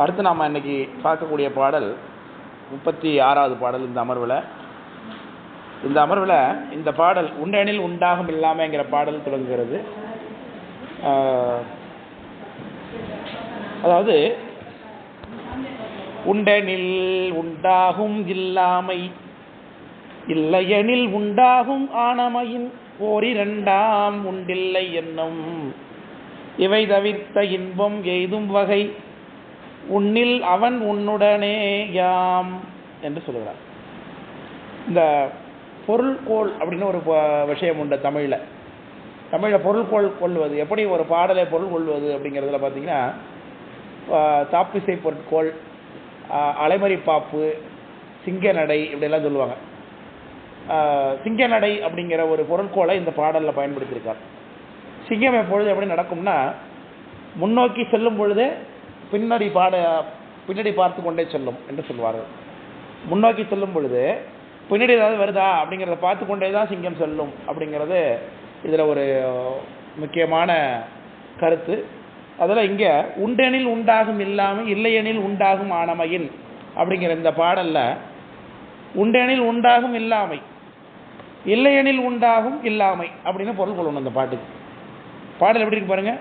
அடுத்து நாம் இன்னைக்கு பார்க்கக்கூடிய பாடல் 36வது பாடல் இந்த அமர்வில் இந்த பாடல் உண்டெனில் உண்டாகும் இல்லாமைங்கிற பாடல் தொடங்குகிறது. அதாவது உண்டெனில் உண்டாகும் இல்லாமை இல்லையெனில் உண்டாகும் ஆனமையின் ஓரிரண்டாம் உண்டில்லை என்னும் இவை தவிர்த்த இன்பம் எய்தும் வகை உன்னில் அவன் உன்னுடனே யாம் என்று சொல்லுகிறார். இந்த பொருள்கோள் அப்படின்னு ஒரு விஷயம் உண்டு தமிழில் பொருள்கோள் கொள்வது, எப்படி ஒரு பாடலை பொருள் கொள்வது அப்படிங்கிறதுல பார்த்தீங்கன்னா தாப்பிசை பொருட்கோள், அலைமறி பாப்பு, சிங்க நடை இப்படியெல்லாம் சொல்லுவாங்க. சிங்க நடை அப்படிங்கிற ஒரு பொருட்கோளை இந்த பாடலில் பயன்படுத்தியிருக்கார். சிங்கம் எப்பொழுது எப்படி நடக்கும்னா, முன்னோக்கி செல்லும் பொழுதே பின்னாடி பார்த்து கொண்டே செல்லும் என்று சொல்வார்கள். முன்னோக்கி செல்லும் பொழுது பின்னாடி ஏதாவது வருதா அப்படிங்கிறத பார்த்து கொண்டே தான் சிங்கம் செல்லும் அப்படிங்கிறது இதில் ஒரு முக்கியமான கருத்து. அதில் இங்கே உண்டெனில் உண்டாகும் இல்லாமை இல்லையெனில் உண்டாகும் ஆனமையின் அப்படிங்கிற இந்த பாடலில் உண்டெனில் உண்டாகும் இல்லாமை இல்லையெனில் உண்டாகும் இல்லாமை அப்படின்னு பொருள் கொள்ளணும். அந்த பாடல் எப்படி இருக்கு பாருங்க.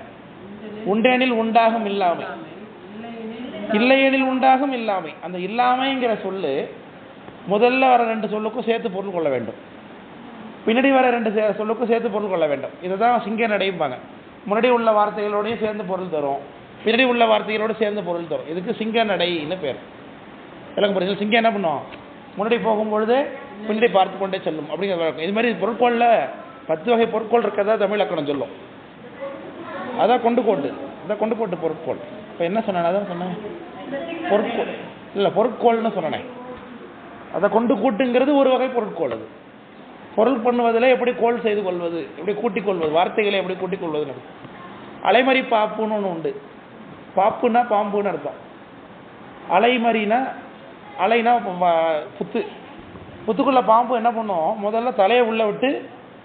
உண்டெனில் உண்டாகும் இல்லாமை இல்லையெனில் உண்டாகும் இல்லாமை. அந்த இல்லாமைங்கிற சொல்லு முதல்ல வர 2 சொல்லுக்கும் சேர்த்து பொருள் கொள்ள வேண்டும், பின்னாடி வர 2 சொல்லுக்கும் சேர்த்து பொருள் கொள்ள வேண்டும். இதுதான் சிங்க நடையும்பாங்க. முன்னாடி உள்ள வார்த்தைகளோடையும் சேர்ந்து பொருள் தரும், பின்னாடி உள்ள வார்த்தைகளோடு சேர்ந்து பொருள் தரும். இதுக்கு சிங்க நடைன்னு பேர். விளக்கம் புரியுது? சிங்கம் என்ன பண்ணும்? முன்னாடி போகும்பொழுது பின்னாடி பார்த்து கொண்டே செல்லும் அப்படிங்கிற வழக்கம். இது மாதிரி பொருட்கோளில் 10 வகை பொருட்கோள் இருக்கிறதா தமிழ் இலக்கணம் சொல்லும். அதான் கொண்டு கோட்டு பொருட்கோள். இப்போ என்ன சொன்னேன்? அதான் சொன்னேன் பொருட்கோள் இல்லை, பொருட்கோள்னு சொன்னேன். அதை கொண்டு கூட்டுங்கிறது ஒரு வகை பொருட்கோள். அது பொருள் பண்ணுவதில் எப்படி கோள் செய்து கொள்வது, எப்படி கூட்டிக் கொள்வது, வார்த்தைகளை எப்படி கூட்டிக் கொள்வது. அலைமறி பாப்புன்னு ஒன்று உண்டு. பாப்புன்னா பாம்புன்னு அர்த்தம். அலைமறினா அலைனா புத்துக்குள்ள பாம்பு என்ன பண்ணும்? முதல்ல தலையை உள்ளே விட்டு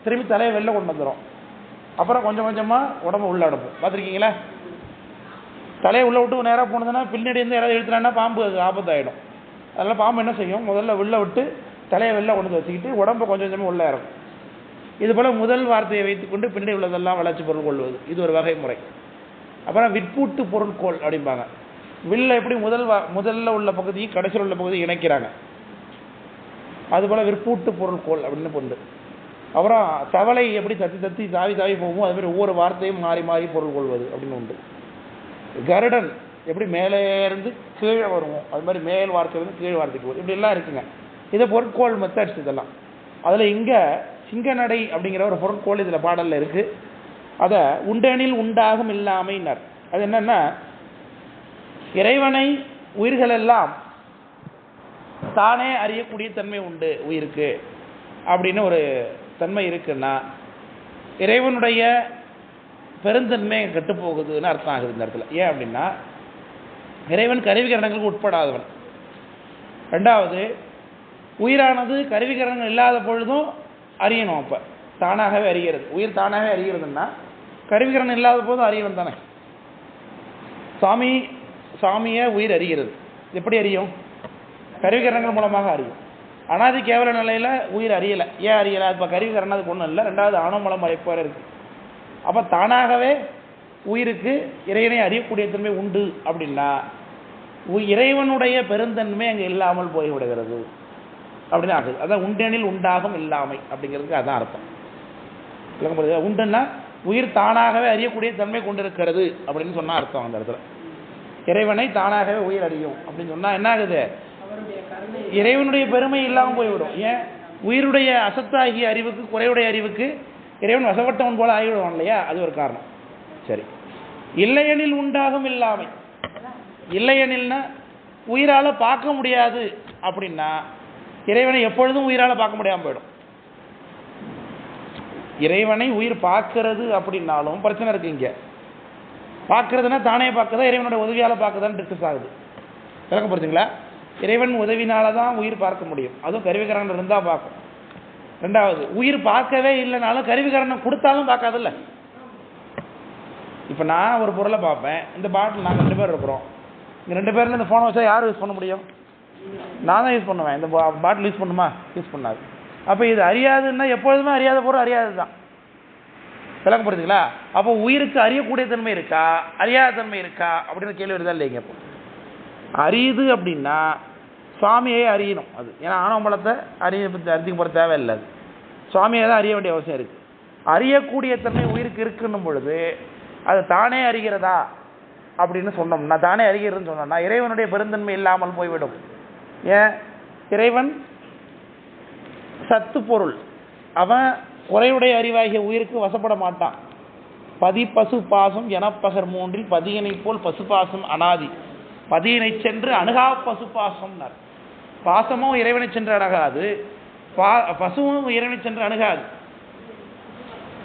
திரும்பி தலையை வெளில கொண்டு வந்துடும். அப்புறம் கொஞ்சம் கொஞ்சமாக உடம்பு உள்ள அடப்போம். பார்த்துருக்கீங்களா? தலையை உள்ளே விட்டு நேராக போனதுன்னா பின்னாடி இருந்து யாராவது எழுத்துனா பாம்பு ஆபத்தாயிடும். அதனால் பாம்பு என்ன செய்யும்? முதல்ல வெளில விட்டு தலையை வெளில கொண்டு வச்சுக்கிட்டு உடம்பை கொஞ்சம் கொஞ்சமாக உள்ளே இறக்கும். இது போல் முதல் வார்த்தையை வைத்துக்கொண்டு பின்னாடி உள்ளதெல்லாம் வளர்ச்சி பொருள் கொள்வது, இது ஒரு வகை முறை. அப்புறம் விற்பூட்டு பொருட்கோள் அப்படிம்பாங்க. வில்ல எப்படி முதல்ல உள்ள பகுதியை கடைசியில் உள்ள பகுதியை இணைக்கிறாங்க, அதுபோல் விற்பூட்டு பொருட்கோள் அப்படின்னு பொருள். அப்புறம் தவளை எப்படி தத்தி தாவி போகும், அது மாதிரி ஒவ்வொரு வார்த்தையும் மாறி மாறி பொருள் கொள்வது அப்படின்னு உண்டு. கருடன் எப்படி மேலே இருந்து கீழே வருவோம், அது மாதிரி மேல் வார்த்தையிலிருந்து கீழ் வார்த்தைக்கு வரும். இப்படிலாம் இருக்குங்க. இது பொருட்கோள் மெத்தட்ஸ் இதெல்லாம். அதில் இங்கே சிங்கநடை அப்படிங்கிற ஒரு பொருட்கோள் இதில் பாடலில் இருக்குது. அதை உண்டெனில் உண்டாகும் இல்லாமைன்னார். அது என்னன்னா, இறைவனை உயிர்கள் எல்லாம் தானே அறியக்கூடிய தன்மை உண்டு உயிருக்கு அப்படின்னு ஒரு தன்மை இருக்குன்னா, இறைவனுடைய பெருந்தன்மை கெட்டுப்போகுதுன்னு அர்த்தம் ஆகுது இந்த இடத்துல. ஏன் அப்படின்னா, இறைவன் கருவிகரணங்களுக்கு உட்படாதவன். 2வது, உயிரானது கருவிகரணங்கள் இல்லாத பொழுதும் அறியணும். அப்போ தானாகவே அறிகிறது. உயிர் தானாகவே அறிகிறதுன்னா கருவிகரணம் இல்லாத போதும் அறியணும் தானே. சாமியை உயிர் அறிகிறது. எப்படி அறியும்? கருவிகரணங்கள் மூலமாக அறியும். அனாதி கேவல நிலையில் உயிர் அறியலை. ஏன் அறியலை? இப்போ கருவிகரணம் அதுக்கு ஒன்றும் இல்லை. 2வது, அணுமலம் மறைப்பார் இருக்குது. அப்போ தானாகவே உயிருக்கு இறைவனை அறியக்கூடிய தன்மை உண்டு அப்படின்னா இறைவனுடைய பெருந்தன்மை அங்கே இல்லாமல் போய்விடுகிறது அப்படின்னு ஆகுது. அதான் உண்டெனில் உண்டாகும் இல்லாமை அப்படிங்கிறதுக்கு அதான் அர்த்தம். உண்டுன்னா உயிர் தானாகவே அறியக்கூடிய தன்மை கொண்டிருக்கிறது அப்படின்னு சொன்னால் அர்த்தம். அந்த இடத்துல இறைவனை தானாகவே உயிர் அறியும் அப்படின்னு சொன்னால் என்ன ஆகுது? இறைவனுடைய பெருமை இல்லாமல் போய்விடும். ஏன்? உயிருடைய அசத்தாகிய அறிவுக்கு, குறைவுடைய அறிவுக்கு இறைவன் வசப்பட்டவன் போல ஆகிவிடுவான் இல்லையா? அது ஒரு காரணம். சரி, இல்லையெனில் உண்டாகும் இல்லாமை. இல்லையெனில்னா உயிரால் பார்க்க முடியாது அப்படின்னா இறைவனை எப்பொழுதும் உயிரால் பார்க்க முடியாமல் போயிடும். இறைவனை உயிர் பார்க்கறது அப்படின்னாலும் பிரச்சனை இருக்கு. இங்கே பார்க்கறதுனா தானே பார்க்கறதா, இறைவனுடைய உதவியால் பார்க்கதான்னு டிஸ்கஸ் ஆகுது. விளக்கப்படுத்துங்களா? இறைவன் உதவினால தான் உயிர் பார்க்க முடியும். அதுவும் கருவிகரணம் இருந்தால் பார்க்கும். 2வது, உயிர் பார்க்கவே இல்லைனாலும் கருவிகரணம் கொடுத்தாலும் பார்க்காதில்ல. இப்போ நான் ஒரு பொருளை பார்ப்பேன், இந்த பாட்டில் நாங்கள் 2 பேர் இருக்கிறோம். இங்கே 2 பேர்ல இந்த ஃபோனை வச்சா யார் யூஸ் பண்ண முடியும்? நான் தான் யூஸ் பண்ணுவேன். இந்த பாட்டில் யூஸ் பண்ணுமா? யூஸ் பண்ணாது. அப்போ இது அறியாதுன்னா எப்பொழுதுமே அறியாத பொருள் அறியாது தான். விளக்கப்படுதுங்களா? அப்போ உயிருக்கு அறியக்கூடிய தன்மை இருக்கா, அறியாத தன்மை இருக்கா அப்படின்னு கேள்வி வருதா இல்லைங்க? இப்போ அறியுது அப்படின்னா சுவாமியே அறியணும். அது ஏன்னா ஆணவமலத்தை அறிஞ்சிக்க போகிற தேவையில்லை. அது சுவாமியை தான் அறிய வேண்டிய அவசியம் இருக்குது. அறியக்கூடிய தன்மை உயிருக்கு இருக்குன்னும் பொழுது அது தானே அறிகிறதா அப்படின்னு சொன்னோம்னா, தானே அறிகிறதுன்னு சொன்னோம்னா இறைவனுடைய பெருந்தன்மை இல்லாமல் போய்விடும். ஏன்? இறைவன் சத்து பொருள், அவன் குறையுடைய அறிவாகிய உயிருக்கு வசப்பட மாட்டான். பதி பசு பாசம் எனப்பகர் மூன்றில் பதியினை போல் பசுபாசம் அனாதி, பதியினை சென்று அணுகா பசு பாசம்னார். பாசமும் இறைவனை சென்று அணுகாது, பசுவும் இறைவனை சென்று அணுகாது.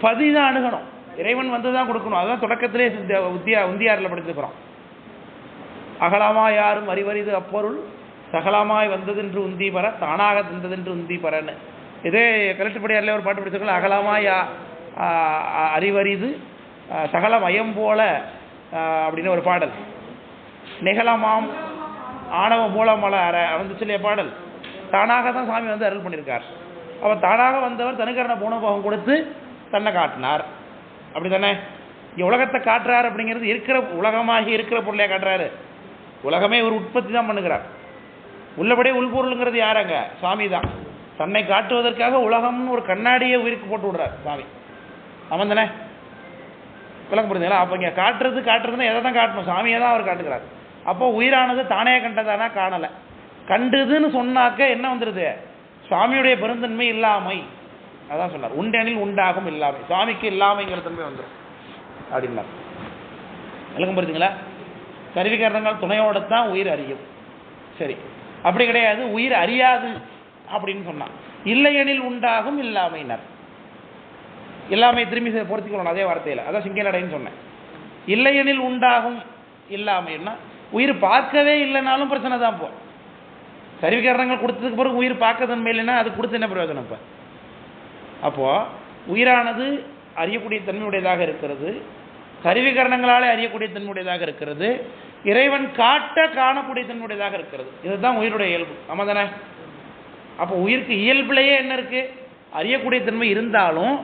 பதி தான் அணுகணும், இறைவன் வந்து தான் கொடுக்கணும். அதுதான் தொடக்கத்திலே உந்தியாரில் படிச்சிருக்கிறோம். அகலமாய் யாரும் அறிவறிது அப்பொருள் சகலமாய் வந்ததென்று உந்தி பெற தானாக தந்ததென்று உந்தி பெறன்னு. இதே கலெக்டர்படியாரில் ஒரு பாட்டு படிச்சிருக்கோம். அகலமாய் அறிவறிது சகலமயம் போல அப்படின்னு ஒரு பாடல். நிகழமாம் ஆணவ மூலமல வந்துச்சு இல்லையா பாடல். தானாக தான் சாமி வந்து அருள் பண்ணியிருக்கார். அவர் தானாக வந்தவர் தனுக்கரண பூணபோகம் கொடுத்து தன்னை காட்டினார். அப்படி தானே? உலகத்தை காட்டுறாரு அப்படிங்கிறது இருக்கிற உலகமாகி இருக்கிற பொருளையே காட்டுறாரு. உலகமே ஒரு உற்பத்தி தான் பண்ணுகிறார். உள்ளபடியே உள்பொருளுங்கிறது யாராங்க? சாமி தான். தன்னை காட்டுவதற்காக உலகம்னு ஒரு கண்ணாடியை உயிருக்கு போட்டு விடுறார் சாமி. அவன் தானே? விளக்கம் புரியுதுங்களா? அப்போ இங்கே காட்டுறதுன்னா எதை தான் காட்டணும்? சாமியை தான் அவர் காட்டுகிறார். அப்போ உயிரானது தானே கண்டதானா? காணலை. கண்டுதுன்னு சொன்னாக்க என்ன வந்துடுது? சுவாமியுடைய பெருந்தன்மை இல்லாமை. அதான் சொன்னார், உண்டெனில் உண்டாகும் இல்லாமை. சுவாமிக்கு இல்லாமைங்கிற தன்மை வந்துடும் அப்படின்னார். விளக்கம் புரியுதுங்களா? கருவிகரணங்கள் துணையோடு தான் உயிர் அறியும். சரி, அப்படி கிடையாது, உயிர் அறியாது அப்படின்னு சொன்னான். இல்லையெனில் உண்டாகும் இல்லாமையினர். இல்லாமை திரும்பி பொருத்திக்கணும் அதே வார்த்தையில். அதான் சிங்கநடைன்னு சொன்னேன். இல்லையெனில் உண்டாகும் இல்லாமைன்னா உயிர் பார்க்கவே இல்லைனாலும் பிரச்சனை தான். இப்போ கருவிகரணங்கள் கொடுத்ததுக்கு பிறகு உயிர் பார்க்க தன்மை இல்லைன்னா அது கொடுத்து என்ன பிரயோஜனம்? இப்போ அப்போது உயிரானது அறியக்கூடிய தன்மையுடையதாக இருக்கிறது, கருவிகரணங்களாலே அறியக்கூடிய தன்மையுடையதாக இருக்கிறது, இறைவன் காட்ட காணக்கூடிய தன்மையுடையதாக இருக்கிறது. இதுதான் உயிருடைய இயல்பு. ஆமாம் தானே? அப்போ உயிருக்கு இயல்பிலேயே என்ன இருக்கு? அறியக்கூடிய தன்மை இருந்தாலும்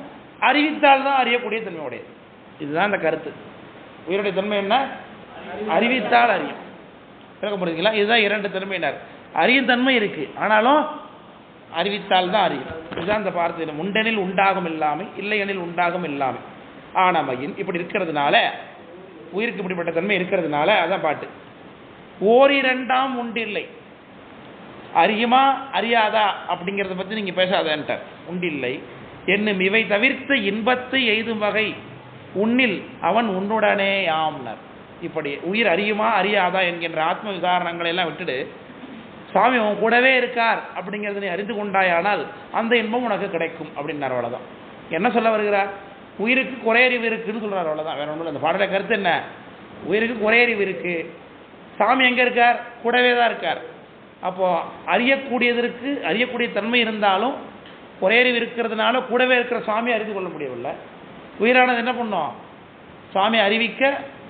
அறிவித்தால் தான் அறியக்கூடிய தன்மை உடையது. இதுதான் இந்த கருத்து. உயிருடைய தன்மை என்ன? அறிவித்தால் அறியும். விளக்க முடியுங்களா? இதுதான் 2 தன்மையினர். அறியும் தன்மை இருக்கு, ஆனாலும் அறிவித்தால் தான் அறியும். இதுதான் இந்த வார்த்தை. உண்டெனில் உண்டாகும் இல்லாமை, இல்லையெனில் உண்டாகும் இல்லாமை ஆனமையின். இப்படி இருக்கிறதுனால உயிருக்கு இப்படிப்பட்ட தன்மை இருக்கிறதுனால அதான் பாட்டு. ஓரிரண்டாம் உண்டில்லை. அறியுமா அறியாதா அப்படிங்கிறத பற்றி நீங்கள் பேசாதன்ட்டார். உண்டில்லை என்னும் இவை தவிர்த்த இன்பத்தை எய்தும் வகை உன்னில் அவன் உன்னுடனே யாம்னர். இப்படி உயிர் அறியுமா அறியாதா என்கின்ற ஆத்ம விசாரணங்களை எல்லாம் விட்டுடு, சாமி உன் கூடவே இருக்கார் அப்படிங்கிறத நீ அறிந்து கொண்டாயானால் அந்த இன்பம் உனக்கு கிடைக்கும் அப்படின்னார். அவ்வளோதான். என்ன சொல்ல வருகிறார்? உயிருக்கு குறையறிவு இருக்குன்னு சொல்கிறார். அவ்வளோதான், வேற ஒன்றும் இல்லை. அந்த பாடலை கருத்து என்ன? உயிருக்கு குறையறிவு இருக்கு. சாமி எங்கே இருக்கார்? கூடவே தான் இருக்கார். அப்போது அறியக்கூடிய தன்மை இருந்தாலும் குறையறிவு இருக்கிறதுனால கூடவே இருக்கிற சுவாமி அறிந்து கொள்ள முடியவில்லை. உயிரானது என்ன பண்ணும்? சுவாமி அறிவிக்க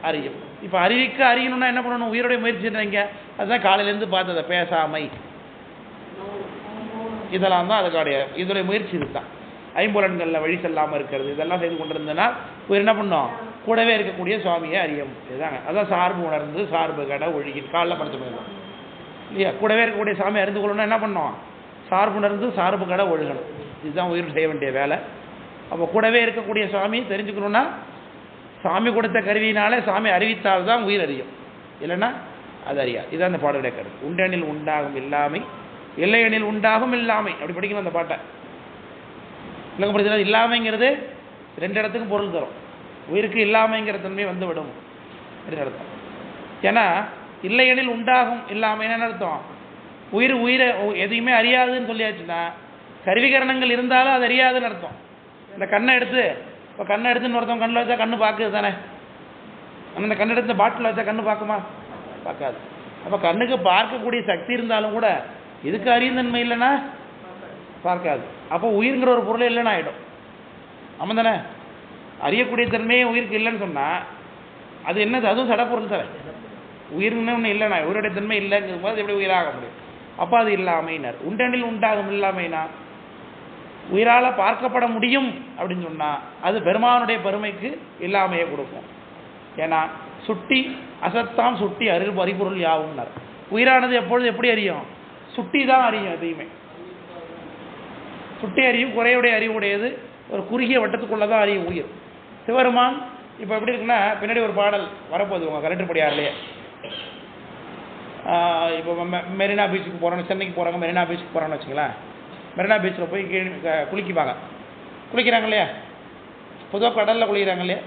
அறியும். இப்போ அறிவிக்க அறியணும்னா என்ன பண்ணணும்? உயிருடைய முயற்சின்றீங்க. அதுதான் காலையிலேருந்து பார்த்ததை பேசாமை இதெல்லாம் தான் அதுக்காடைய இதோடைய முயற்சி இதுதான். ஐம்புலன்களில் வழி செல்லாமல் இருக்கிறது இதெல்லாம் செய்து கொண்டிருந்தனா உயிர் என்ன பண்ணோம்? கூடவே இருக்கக்கூடிய சுவாமியை அறியும். இதுதாங்க. அதான் சார்பு உணர்ந்து சார்பு கடை ஒழுகி காலைல படித்த போயிடலாம் இல்லையா? கூடவே இருக்கக்கூடிய சாமி அறிந்து கொள்ளணும்னா என்ன பண்ணோம்? சார்பு உணர்ந்து சார்பு கடை ஒழுகணும். இதுதான் உயிர் செய்ய வேண்டிய வேலை. அப்போ கூடவே இருக்கக்கூடிய சுவாமி தெரிஞ்சுக்கணுன்னா சாமி கொடுத்த கருவியினாலே சாமி அறிவித்தால் தான் உயிர் அறியும், இல்லைன்னா அது அறியாது. இதுதான் அந்த பாடலுடைய கருத்து. உண்டெனில் உண்டாகும் இல்லாமை, இல்லையெனில் உண்டாகும் இல்லாமை. அப்படி படிக்கணும் அந்த பாட்டை. விளக்கப்படுத்தினா இல்லாமைங்கிறது 2 இடத்துக்கும் பொருள் தரும். உயிருக்கு இல்லாமைங்கிற தன்மை வந்துவிடும் அப்படின்னு அர்த்தம். ஏன்னா இல்லையெனில் உண்டாகும் இல்லாமைன்னு என்ன அர்த்தம்? உயிரை எதையுமே அறியாதுன்னு சொல்லியாச்சுன்னா கருவிகரணங்கள் இருந்தாலும் அது அறியாதுன்னு அர்த்தம். இந்த கண்ணை எடுத்து இப்போ கண்ணை எடுத்துன்னு ஒருத்தவங்க கண்ணில் வச்சா கண்ணு பார்க்குது தானே? அந்த கண்ணை எடுத்து பாட்டில் வச்சா கண்ணு பார்க்குமா? பார்க்காது. அப்போ கண்ணுக்கு பார்க்கக்கூடிய சக்தி இருந்தாலும் கூட இதுக்கு அறியும் தன்மை இல்லைன்னா பார்க்காது. அப்போ உயிருங்கிற ஒரு பொருளை இல்லைன்னு ஆகிடும். ஆமாம் தானே? அறியக்கூடிய தன்மையே உயிருக்கு இல்லைன்னு சொன்னால் அது என்னது? அதுவும் சடப்பொருள் தானே. உயிர்னு ஒன்று இல்லைண்ணா, உயிருடைய தன்மை இல்லைங்கும் போது எப்படி உயிராக முடியும்? அப்போ அது இல்லாமைனார். உண்டெனில் உண்டாகும் இல்லாமைனா உயிரால் பார்க்கப்பட முடியும் அப்படின்னு சொன்னால் அது பெருமானுடைய பெருமைக்கு இல்லாமையை கொடுக்கும். ஏன்னா சுட்டி அசத்தாம் சுட்டி அறிபொருள் யாவும்னார். உயிரானது எப்பொழுது எப்படி அறியும்? சுட்டி தான் அறியும். எதையுமே சுட்டி அறியும். குறையுடைய அறிவுடையது ஒரு குறுகிய வட்டத்துக்குள்ளே தான் அறியும் உயிர். சிவருமான் இப்போ எப்படி இருக்குன்னா, பின்னாடி ஒரு பாடல் வரப்போகுது உங்கள் கலெக்டர்படியாரிலேயே. இப்போ மெரினா பீச்சுக்கு போகிறோன்னு, சென்னைக்கு போகிறாங்க, மெரினா பீச்சுக்கு போகிறான்னு வச்சுங்களேன். மெரினா பீச்சில் போய் குளிக்கிறாங்க இல்லையா? பொதுவாக கடலில் குளிக்கிறாங்க இல்லையா?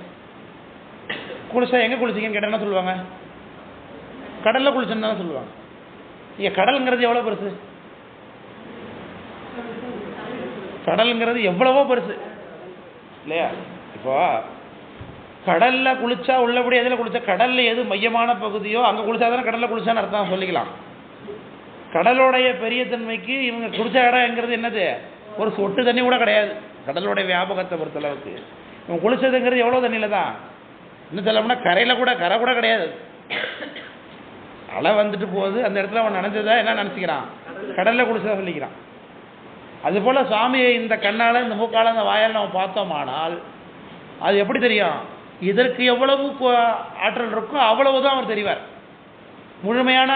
குளிச்சா எங்கே குளிச்சிங்கன்னு கேட்டால் என்ன சொல்லுவாங்க? கடலில் குளிச்சுன்னு தானே சொல்லுவாங்க. இங்கே கடலுங்கிறது எவ்வளோ பெருசு? கடலுங்கிறது எவ்வளவோ பெருசு இல்லையா? இப்போ கடலில் குளிச்சா உள்ளபடி எதில் குளிச்சா, கடலில் எது மையமான பகுதியோ அங்கே குளிச்சா தானே கடலில் குளிச்சான்னு அர்த்தம் சொல்லிக்கலாம். கடலோடைய பெரிய தன்மைக்கு இவங்க குளிச்ச இடங்கிறது என்னது? ஒரு சொட்டு தண்ணி கூட கிடையாது. கடலோடைய வியாபகத்தை பொறுத்தளவுக்கு இவங்க குளிச்சதுங்கிறது எவ்வளோ தண்ணியில் தான். இன்னும் சொல்லப்போனால் கரையில் கூட கரை கூட கிடையாது. அலை வந்துட்டு போகுது, அந்த இடத்துல அவன் நினைச்சதா என்ன நினச்சிக்கிறான்? கடலில் குளிச்சதா சொல்லிக்கிறான். அதுபோல் சுவாமியை இந்த கண்ணால், இந்த மூக்கால், இந்த வாயால் நம்ம பார்த்தோமானால் அது எப்படி தெரியும்? இதற்கு எவ்வளவு ஆற்றல் இருக்கோ அவ்வளவுதான் அவர் தெரிவார். முழுமையான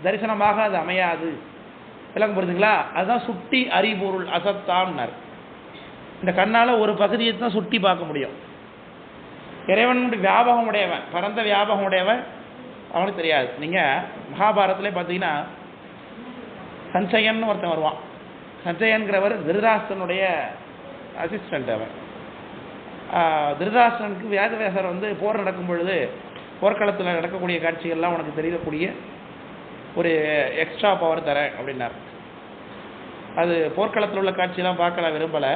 தரிசனமாக அது அமையாது. விளக்கம் புரியுதுங்களா? அதுதான் சுட்டி அறிபொருள் அசத்தாம்னார். இந்த கண்ணால் ஒரு பகுதியை தான் சுட்டி பார்க்க முடியும். இறைவனுடைய வியாபகம் உடையவன், பரந்த வியாபகம் உடையவன் அவனுக்கு தெரியாது. நீங்கள் மகாபாரதத்திலே பார்த்தீங்கன்னா சஞ்சயன் ஒருத்தன் வருவான். சஞ்சயன்கிறவர் திருதராஷ்டிரனுடைய அசிஸ்டண்ட். அவன் திருதராஷ்டிரனுக்கு வேதவியாசர் வந்து போர் நடக்கும் பொழுது, போர்க்களத்தில் நடக்கக்கூடிய காட்சிகள்லாம் உனக்கு தெரியக்கூடிய ஒரு எக்ஸ்ட்ரா பவர் தரேன் அப்படின்னார். அது போர்க்களத்தில் உள்ள காட்சியெல்லாம் பார்க்க விரும்பலை,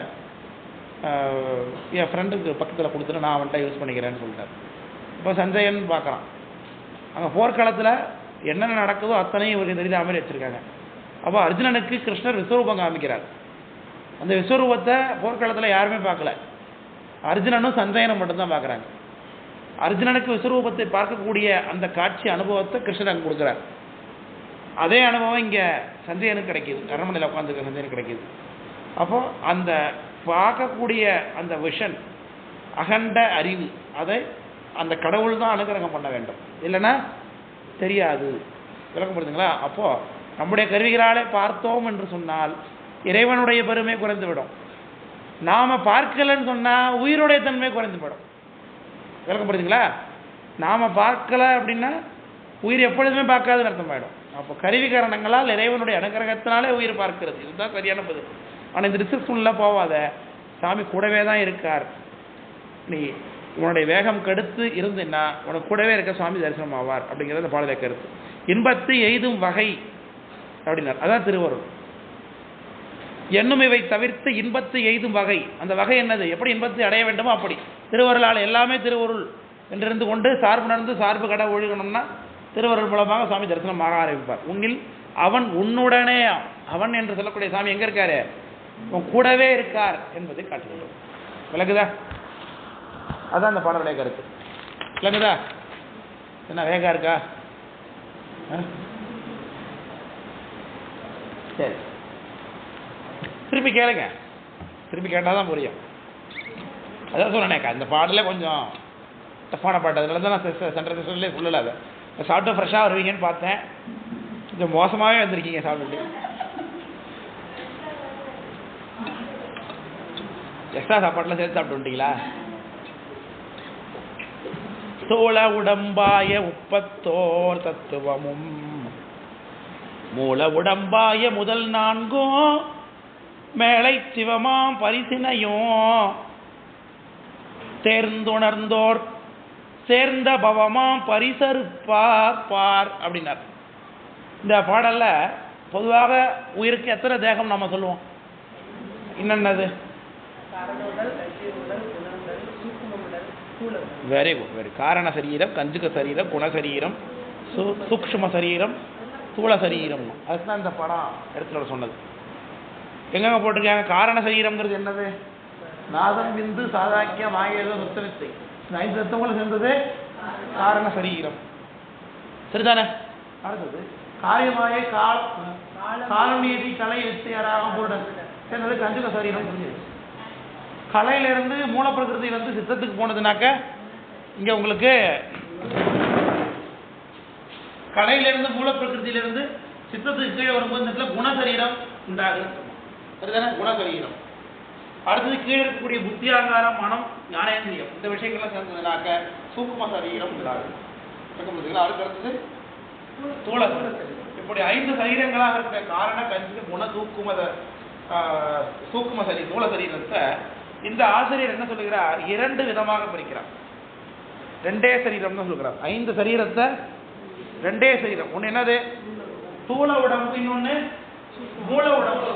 என் ஃப்ரெண்டுக்கு பக்கத்தில் கொடுத்துட்டு நான் அவன்கிட்ட யூஸ் பண்ணிக்கிறேன்னு சொல்லிட்டார். இப்போ சஞ்சயன் பார்க்குறான், அங்கே போர்க்களத்தில் என்னென்ன நடக்குதோ அத்தனையும் இவருக்கு தெரியாத மாதிரி வச்சுருக்காங்க. அப்போ அர்ஜுனனுக்கு கிருஷ்ணர் விஸ்வரூபம் காமிக்கிறார். அந்த விஸ்வரூபத்தை போர்க்களத்தில் யாருமே பார்க்கல, அர்ஜுனனும் சஞ்சயனும் மட்டும்தான் பார்க்குறாங்க. அர்ஜுனனுக்கு விஸ்வரூபத்தை பார்க்கக்கூடிய அந்த காட்சி அனுபவத்தை கிருஷ்ணன் கொடுக்குறார். அதே அனுபவம் இங்கே சஞ்சயனுக்கு கிடைக்கிது, அரண்மனையில் உட்காந்துருக்க சஞ்சயனுக்கு கிடைக்கிது. அப்போது அந்த பார்க்கக்கூடிய அந்த விஷன், அகண்ட அறிவு, அதை அந்த கடவுள் தான் அனுகிரகம் பண்ண வேண்டும், இல்லைன்னா தெரியாது. விளக்கப்படுதுங்களா? அப்போது நம்முடைய கருவிகளாலே பார்த்தோம் என்று சொன்னால் இறைவனுடைய பெருமை குறைந்துவிடும். நாம் பார்க்கலன்னு சொன்னால் உயிருடைய தன்மை குறைந்து போயிடும். விளக்கப்படுதுங்களா? நாம் பார்க்கல அப்படின்னா உயிர் எப்பொழுதுமே பார்க்காதுன்னு அர்த்தமாயிடும். அப்போ கருவிகரணங்களால் இறைவனுடைய அனுகிரகத்தினாலே உயிர் பார்க்கிறது. இதுதான் சரியான பதில். ஆனால் இந்த ரிசர்ச்ல போவாத, சாமி கூடவே தான் இருக்கார். நீ உன்னுடைய வேகம் கெடுத்து இருந்துன்னா உனக்கு கூடவே இருக்க சுவாமி தரிசனம் ஆவார் அப்படிங்கிறது அந்த பாடலை கருத்து. இன்பத்து எய்தும் வகை அப்படின்னார். அதான் திருவருள். எண்ணும் இவை தவிர்த்து இன்பத்து எய்தும் வகை. அந்த வகை என்னது? எப்படி இன்பத்தை அடைய வேண்டுமோ அப்படி. திருவருளால் எல்லாமே திருவருள் என்றிருந்து கொண்டு சார்பு நடந்து சார்பு கடை ஒழுகணும்னா திருவருள் மூலமாக சுவாமி தரிசனம் ஆக ஆரம்பிப்பார். உன்னில் அவன் உன்னுடனே, அவன் என்று சொல்லக்கூடிய சாமி எங்கே இருக்காரு? உன் கூடவே இருக்கார் என்பதை காட்டுகிறோம். விளக்குதா? அதான் அந்த பாடலுடைய கருத்து. விளக்குதா? என்ன வேகா இருக்கா? சரி, திருப்பி கேளுங்க. திருப்பி கேட்டால் தான் புரியும். அதான் சொன்னேக்கா, இந்த பாடலே கொஞ்சம் டஃப்பான பாட்டு. அதில் தான் நான் சென்ட்ரல் செஷன்லேயே சொல்லலை. அதை சாப்பிட்டு ஃப்ரெஷ்ஷாக வருவீங்கன்னு பார்த்தேன், கொஞ்சம் மோசமாகவே வந்திருக்கீங்க சாப்பிட்டு. எக்ஸ்ட்ரா சாப்பாட்டில் சேர்த்து சாப்பிட்டு வந்துட்டீங்களா? தோள உடம்பாய உப்பத்தோர் தத்துவமும் மூல உடம்பாய முதல் நான்கும் மேலை சிவமாம் பரிசினையும் தேர்ந்துணர்ந்தோர் சேர்ந்த பவமாம் பரிசருப்பார் பார் அப்படின்னார். இந்த பாடல்ல பொதுவாக உயிருக்கு எத்தனை தேகம் நம்ம சொல்லுவோம்? என்னென்னது? Very good, very. காரண சரீரம், கஞ்சுக சரீரம், குணசரீரம், சூக்ஷ்ம சரீரம், ஸ்தூல சரீரம். அதுதான் இந்த படம் எடுத்துட சொன்னது. எங்கெங்க போட்டிருக்காங்க? காரண சரீரம்ங்கிறது என்னது? நாதம், விந்து, சாதாக்கியம், ஆகியதோ நுத்தவித்தை, இந்த 5 தத்துவங்களும் சேர்ந்தது காரண சரீரம். சரிதானே? அடுத்தது காரியமாய காலநீதி கலை வித்தையராக பொருடன் சேர்ந்தது கஞ்சுக சரீரம். கலையிலிருந்து மூலப்பிரகிருதி வந்து சித்தத்துக்கு போனதுனாக்க இங்கே உங்களுக்கு கலையிலிருந்து மூலப்பிரகிருதியிலிருந்து சித்தத்துக்கு கீழே வரும்போது இந்த இடத்துல குணசரீரம் உண்டாகுது. சரிதானே? குணசரீரம். அடுத்தது கீழே இருக்கக்கூடிய புத்தியாங்காரம், மனம், ஞானேந்திரியம், இந்த விஷயங்கள்லாம் சேர்ந்ததுனாக்க சூக்கும சரீரம் உண்டாகுது. அடுத்தது தூள. இப்படி 5 சரீரங்களாக இருக்கிற காரண கஞ்சி குண சூக்கும சரீரம், தூள சரீரத்தை இந்த ஆசிரியர் என்ன சொல்லுகிறார்? 2 விதமாக பிரிக்கிறார். 2 சரீரம் தான் சொல்லுகிறார். 5 சரீரத்தை 2 சரீரம். ஒன்று என்னது? தூள உடம்பு, இன்னொன்று மூல உடம்பு.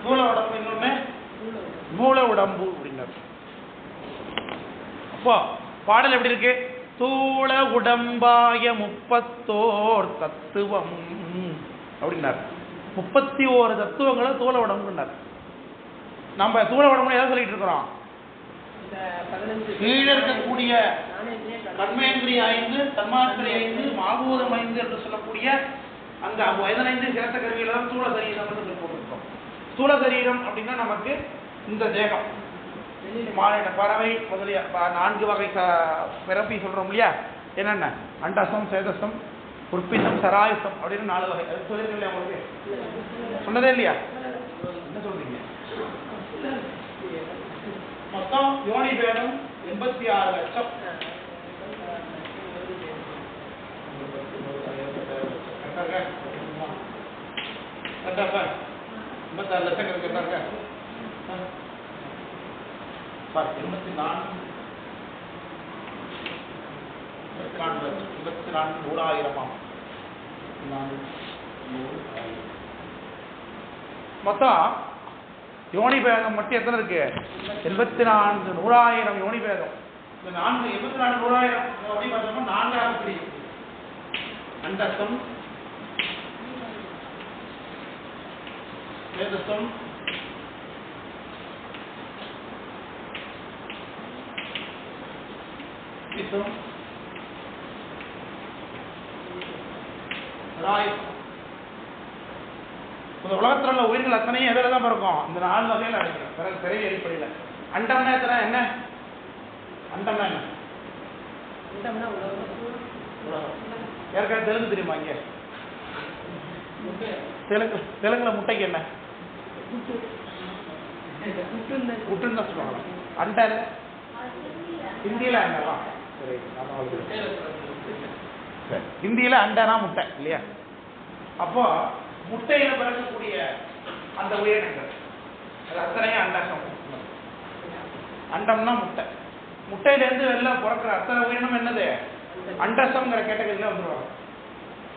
தூள உடம்பு, இன்னொன்று மூல உடம்பு அப்படின்னாரு. அப்போ பாடல் எப்படி இருக்கு? தூள உடம்பாய 34 தத்துவம் அப்படின்னார். 31 தத்துவங்களை தூள உடம்புன்னார். நம்ம தூள உடம்பு எதாவது சொல்லிட்டு இருக்கிறோம்? கீழே இருக்கக்கூடிய கர்மேந்திரிய 5, தன்மாத்திரை 5, மாபூதம் 5 என்று சொல்லக்கூடிய அந்த 15 சிரத்த கருவிகளை தான் தூள சரீரம் என்று சொல்லி போட்டிருக்கோம். ஸ்தூல சரீரம் அப்படின்னா நமக்கு இந்த தேகம், பறவை முதலிய 4 வகை பிறப்பி சொல்றோம் இல்லையா? என்னென்ன? அண்டசம், சேதசம், உற்பிசம், சராயுசம் அப்படின்னு 4 வகை. அது சொல்லிருக்க இல்லையா? உங்களுக்கு சொன்னதே இல்லையா? என்ன சொல்றீங்க? மொத்தம் யோனி பேதம் 86 லட்சம். சார் 86 லட்சம் இருக்கிறாங்க. 24,100,000 மொத்தம் யோனி பேதம் மட்டும் எத்தனை இருக்கு? 84,100,000 யோனி பேதம். இந்த 84,100,000 யோனி பேதம் 4ஆக பிரியும். அண்டசம், சேதசம், பிசம், ராயுசம். உலகத்தில் உள்ள உயிர்கள் அத்தனையும் எதில் தான் பிறக்கும்? இந்த 4 வகையில் அடைக்கிறோம். பிறவி அடிப்படையில். அண்டம்னா எத்தனை? என்ன அண்டம்னா? என்ன ஏற்கனவே தெலுங்கு தெரியுமா? இங்கே தெலுங்குல முட்டைக்கு என்ன புட்டுன்னு தான் சொல்லுவாங்க. அண்டை ஹிந்தியில அண்டா. ஹிந்தியில அண்டனா முட்டை இல்லையா? அப்போ முட்டையில பிறக்கக்கூடிய அந்த உயிரினங்கள் அது அத்தனையும் அண்டகம். அண்டம்னா முட்டை. முட்டையிலேருந்து வெளில பிறக்கிற அத்தனை உயிரினம் என்னது? அண்டசம்ங்கிற கேட்டகரியில வந்துடுவாங்க.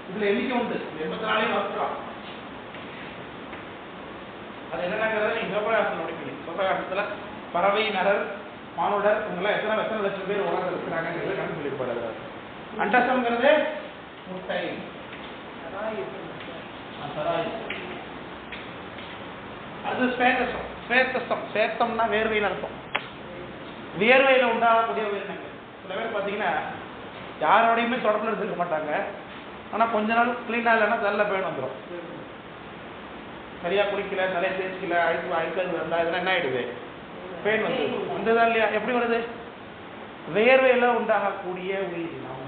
இதுல எண்ணிக்கை உண்டு. 84 வளர்த்துக்கலாம். அது என்னங்கிறத நீங்க சிவபிரகாசத்தில் முடிப்பீங்க. சிவபிரகாசத்துல பறவை, நரர், மானுடர் இவங்கெல்லாம் எத்தனை லட்சம் பேர் உலகத்தில் இருக்கிறாங்கிறத கண்டு சொல்லியிருப்பாரு. அண்டசம்ங்கிறது முட்டை. அது ஸ்வேதசம். ஸ்வேதசம் சேத்தம்னா வேர்வையில் அர்த்தம். வியர்வையில உண்டாகக்கூடிய உயிரினங்கள். சில பேர் பார்த்தீங்கன்னா யாரோடையுமே தொடர்பில் இருந்துக்க மாட்டாங்க. ஆனால் கொஞ்ச நாள் கிளீனாக இல்லைன்னா நல்ல பேன் வந்துடும். சரியா குளிக்கல, தலையை தேய்ச்சிக்கல, அழுக்கிறது வந்தா இதெல்லாம் என்ன ஆயிடுது? பேன் வந்து வந்ததா இல்லையா? எப்படி வருது? வேர்வையில உண்டாகக்கூடிய உயிரினம்.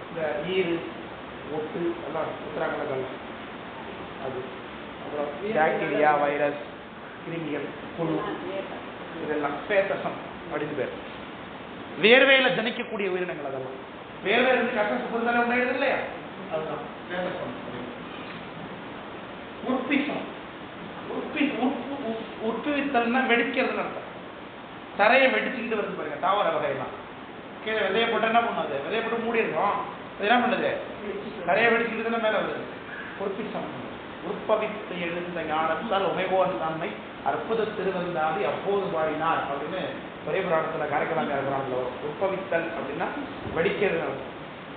இந்த ஈரு, ஒட்டு எல்லாம் உத்தராங்கல்ல அது. அப்புறம் பாக்டீரியா, வைரஸ், கிருமிகள், புழு இதெல்லாம் ஸ்வேதசம் அப்படின்னு பேர். வேர்வையில ஜனிக்கக்கூடிய உயிரினங்கள் அதெல்லாம். வேர்வை இருந்து கஷ்டம் சுத்தம் உண்டாயிடுது இல்லையா? அதுதான் ஸ்வேதசம். உற்பிசம். உற்பவித்தல்னா வெடிக்கிறதுன்னு அர்த்தம். தரையை வெடிச்சுக்கிட்டு வருது பாருங்க. தாவர வகையெல்லாம் கீழே விதைய போட்டு என்ன பண்ணுது? விதைய போட்டு மூடி இருக்கோம். அது என்ன பண்ணுது? தரையை வெடிச்சுக்கிட்டு மேல வருது. உற்பிசம். உற்பவித்து எழுந்த ஞானத்தால் உமைவோன் தன்மை அற்புத திருவந்தாதி அப்போது பாடினார் அப்படின்னு பெரிய புராணத்துல காரைக்கால் இருக்கிறாங்களோ. உற்பவித்தல் அப்படின்னா வெடிக்கிறது.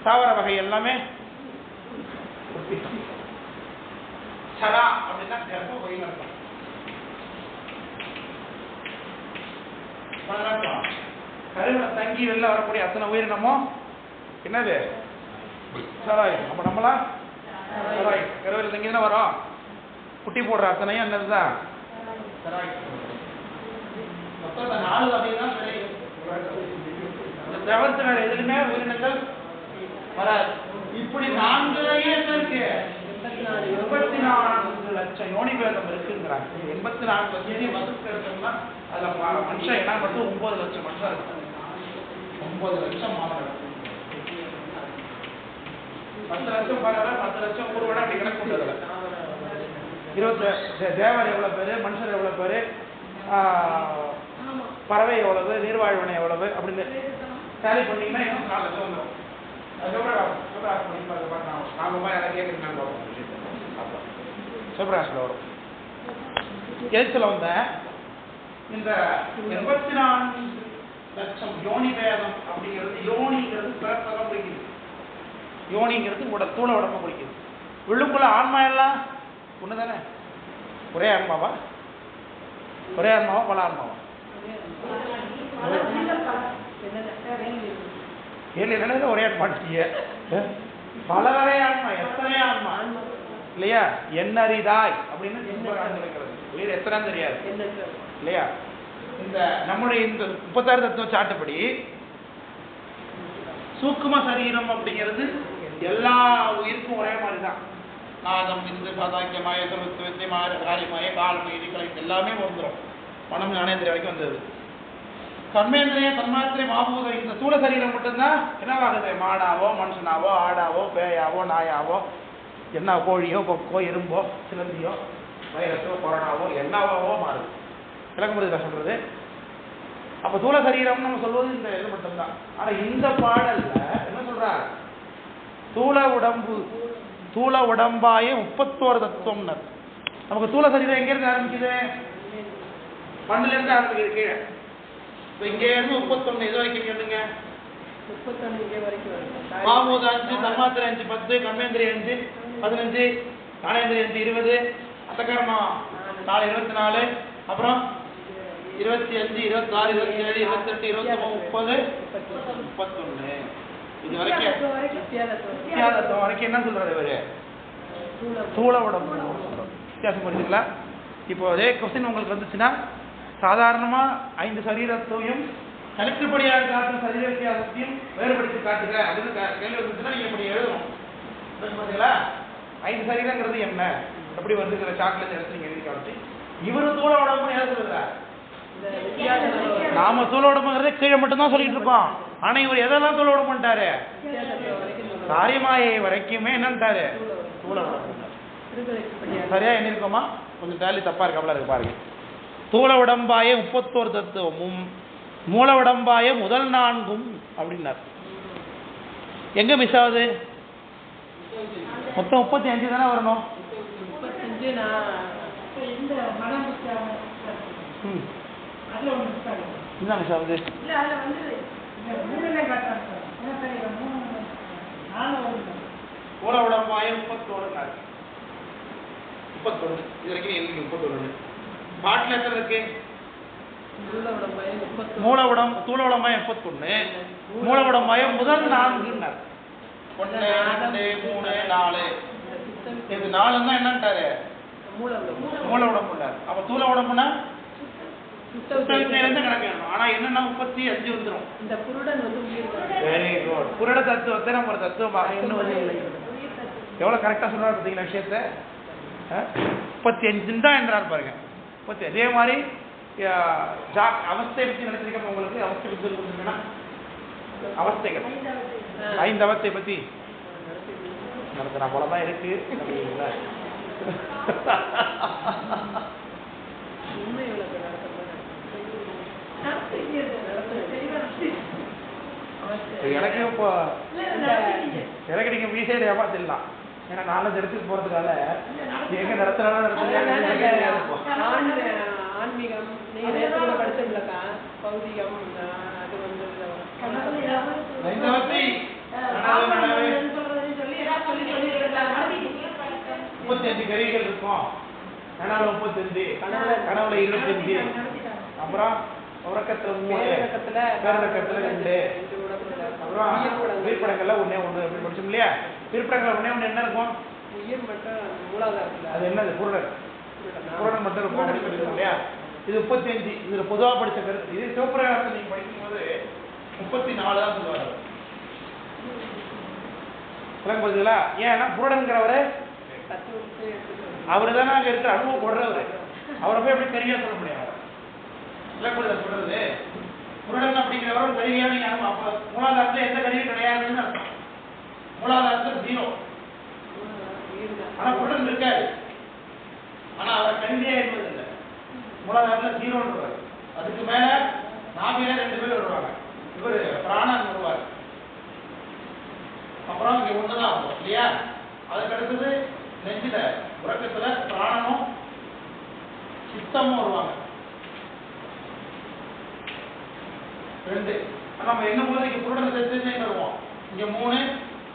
தாவர வகை எல்லாமே சரா அப்படின்னா கர்ப்ப வகைன்னு அர்த்தம். கருவில தங்கி வெளில வரக்கூடிய அத்தனை உயிரினமும் என்னது சராய். அப்ப நம்மளா சராய் கருவில தங்கி தானே வரோம். குட்டி போடுற அத்தனையும் என்னதுதான் சராய். மொத்தம் 4 வகை தான் கிடைக்கும். தவிர்த்து வேற எதுலுமே உயிரினங்கள் வராது. இப்படி 4 என்ன இருக்கு 84 லட்சம் யோனி பேதம் இருக்குங்கிறாங்க. 84 லட்சம் வகுப்பு எடுத்தோம்னா அதுல மனுஷன் என்ன மட்டும் 9 லட்சம் மனுஷன் இருக்கு. 9 லட்சம் மாணவர்கள் 10 லட்சம் பரவாயில்ல 10 லட்சம் ஊர்வட அப்படி கணக்கு கொண்டதில்ல. 20 தேவர் எவ்வளவு பேரு, மனுஷர் எவ்வளவு பேரு, பறவை எவ்வளவு, நீர்வாழ்வனை எவ்வளவு அப்படின்னு டேலி பண்ணீங்கன்னா 4 லட்சம் வந்துடும். சிவபிராசில் வரும். எழுத்துல வந்த இந்த 84 லட்சம் யோனி பேதம் அப்படிங்கிறது, யோனிங்கிறது பிறப்பதான் பிடிக்குது. யோனிங்கிறது தூள உடம்பு பிடிக்குது. உள்ளுக்குள்ள ஆன்மா எல்லாம் ஒண்ணுதானே? ஒரே ஆன்மாவா? ஒரே ஆன்மாவா பல ஆன்மாவா? ஏழு ஒரே ஆன்மாட்டிய பல வகை ஆன்மா. எத்தனை ஆன்மா இல்லையா? எண்ணறிதாய் அப்படின்னு உயிர் எத்தனை தெரியாது இல்லையா? இந்த நம்முடைய இந்த 36 தத்துவ சாட்டுப்படி சூக்கும சரீரம் அப்படிங்கிறது எல்லா உயிருக்கும் ஒரே மாதிரி தான். நாதம் இந்த சாதாக்கியமாய வித்தியமாய காரியமாய காலமய இதுகளை எல்லாமே வந்துடும். மனம் ஞானேந்திரிய வரைக்கும் வந்தது. கர்மேந்திரிய தன்மாத்திரை மாபூத இந்த சூழ சரீரம் மட்டும்தான் என்னவாகுது? மாடாவோ மனுஷனாவோ ஆடாவோ பேயாவோ நாயாவோ என்ன கோழியோ கொக்கோ எறும்போ சிலந்தியோ வைரஸோ கொரோனாவோ என்னவாவோ மாறுது. விளக்கம் புரியுதா சொல்றது? அப்ப தூள சரீரம் நம்ம சொல்வது இந்த இது மட்டும்தான். ஆனா இந்த பாடல்ல என்ன சொல்றார்? தூள உடம்பாய 31 தத்துவம். நமக்கு தூள சரீரம் எங்க இருந்து ஆரம்பிக்குது? மண்ணுல இருந்து ஆரம்பிக்குது கீழே. இங்க இருந்து 31 எது வரைக்கும் கேளுங்க? 31 வரைக்கும். மாமூத 5, தன்மாத்திரை 5, 10, கர்மேந்திரிய 5, 15, ஞானேந்திரிய 5, 20, அத்தகரணம் 4, 24, அப்புறம் 25, 26, 27, 28, 29, 30, 31. இது வரைக்கும் வித்தியாசம் வரைக்கும் என்ன சொல்றாரு இவரு? தூள உடம்பு வித்தியாசம் புரிஞ்சுங்களா? இப்போ அதே கொஸ்டின் உங்களுக்கு வந்துச்சுன்னா சாதாரணமா 5 சரீரத்தையும் கணக்குப்படியாக காட்டும் சரீர வித்தியாசத்தையும் வேறுபடுத்தி காட்டுங்க அப்படின்னு கேள்வி வந்துச்சுன்னா நீங்க இப்படி எழுதணும். பார்த்தீங்களா? 5 சரீரங்கிறது என்ன, எப்படி வந்து சாக்லேட் எடுத்து நீங்க எழுதி காமிச்சு இவரு தூள உடம்புன்னு எழுத சொல்லுறாரு. நாம தூள உடம்புங்கிறதே கீழே மட்டும்தான் சொல்லிட்டு இருக்கோம். ஆனா இவர் எதெல்லாம் தூள உடம்பு பண்ணிட்டாரு? காரியமாயை வரைக்குமே என்னன்ட்டாரு? தூள உடம்பு. சரியா என்ன இருக்கோமா? கொஞ்சம் டேலி தப்பா இருக்காமல இருக்கு பாருங்க. தூள உடம்பாய 31 தத்துவமும் மூல உடம்பாய முதல் 4ம் அப்படின்னார். எங்க மிஸ் ஆகுது? மொத்தம் 35 தானே வரணும். என்ன மிஸ் ஆகுது? மூல உடம்பாய 31 இது வரைக்கும் எழுதி 31. பாட்டில் எத்தனை இருக்கு? தூள உடம்பாய 31, மூல உடம்பாய முதல் 4ன்னார். 1, 2, 3, 4. இது 4 தான் என்னன்ட்டாரு? மூல உடம்புனார். அப்ப தூள உடம்புனா ஆனா என்னன்னா 35 வந்துடும். இந்த புருடன் வந்து வெரி குட். புருட தத்துவத்தை நம்ம ஒரு தத்துவமாக எண்ணுவதே இல்லை. எவ்வளவு கரெக்டா சொல்றாரு பார்த்தீங்களா விஷயத்த? 35 தான் என்றார் பாருங்க. அதே மாதிரி அவஸ்தை பத்தி நினைச்சிருக்க உங்களுக்கு அவஸ்தை பத்தி சொல்லுங்கன்னா அவஸ்தைகள் 5 அவஸ்தை பத்தி நடத்துறா போலதான் இருக்கு. எனக்கு இப்போ எனக்கு நீங்க மீசையில ஏமாத்திடலாம். ஏன்னா 4 இடத்துக்கு போறதுனால எங்க நடத்துறாலும் ஆன்மீகம் படிச்சிருக்கா பௌதிகம் அது வந்து 35 கருவிகள் இருக்கும். கனவுல 35, கனவுல 25, அப்புறம் உறக்கத்துல 3, பேரக்கத்துல 2, அப்புறம் உயிர்ப்படங்கள்ல 1 அப்படி படிச்சோம் இல்லையா? உயிர்ப்படங்கள்ல 1 என்ன இருக்கும்? அது என்னது? புரணன் மட்டும் இருக்கும் இல்லையா? இது 35. இதுல பொதுவா படிச்ச கருத்து. இது சிவபிரகாசத்தை நீங்க படிக்கும் போது 34 தான் சொல்லுவாரு. புரியுதுங்களா? ஏன்னா புரணன்கிறவரு அவரு தானே அங்க இருக்கிற அனுபவப்படுறவர். அவரை போய் எப்படி கருவியா சொல்ல முடியாது. சொல்றது புரணன் அப்படிங்கிறவர ஒரு கருவியா நீங்க அப்ப மூலாதாரத்துல எந்த கருவி கிடையாதுன்னு அர்த்தம். மூலாதாரத்துல 0. ஆனா புரணன் இருக்காரு. ஆனா அவரை கருவியா என்பது இல்லை. மூலாதாரத்துல 0ன்றாரு. அதுக்கு மேல நாபில 2 பேர் வருவாங்க. இவரு பிராணன் வருவார். அப்புறம் இங்க 1 தான் ஆகும் இல்லையா? அதுக்கு அடுத்தது நெஞ்சில உறக்கத்துல பிராணனும் சித்தமும் வருவாங்க. 2. நம்ம என்ன போது இங்க புருடன் சேர்த்து வருவோம். இங்க 3,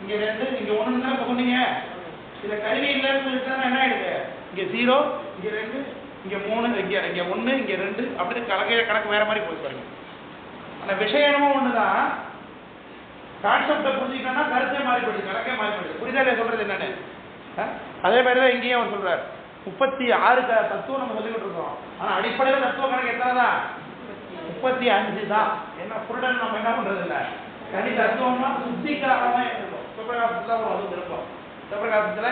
இங்க 2, இங்க 1 தான் சொன்னீங்க. இத கருவி இல்லைன்னு சொல்லிட்டா என்ன ஆயிடுது? இங்க 0, இங்க 2, இங்க 3, இங்க 1, இங்க 2 அப்படி கணக்கு வேற மாதிரி போய் பாருங்க. ஆனா விஷயமும் ஒண்ணுதான். கான்செப்டை புரிஞ்சுக்கிட்டோம்னா கருத்தே மாறி போயிடுது, கணக்கே மாறி போயிடுது. புரிதலே சொல்றது என்னன்னு அதே மாதிரிதான் இங்கேயும் அவர் சொல்றாரு. 36 தத்துவம் நம்ம சொல்லிக்கிட்டு இருக்கோம். ஆனா அடிப்படையில் தத்துவ கணக்கு எத்தனை தான்? 35 தான். ஏன்னா புருடன் நம்ம என்ன பண்றது இல்லை. தனி தத்துவம்னா சுத்திக்காக தான் இருக்கும். சிவபிரகாசத்துல அது இருக்கும். சிவபிரகாசத்துல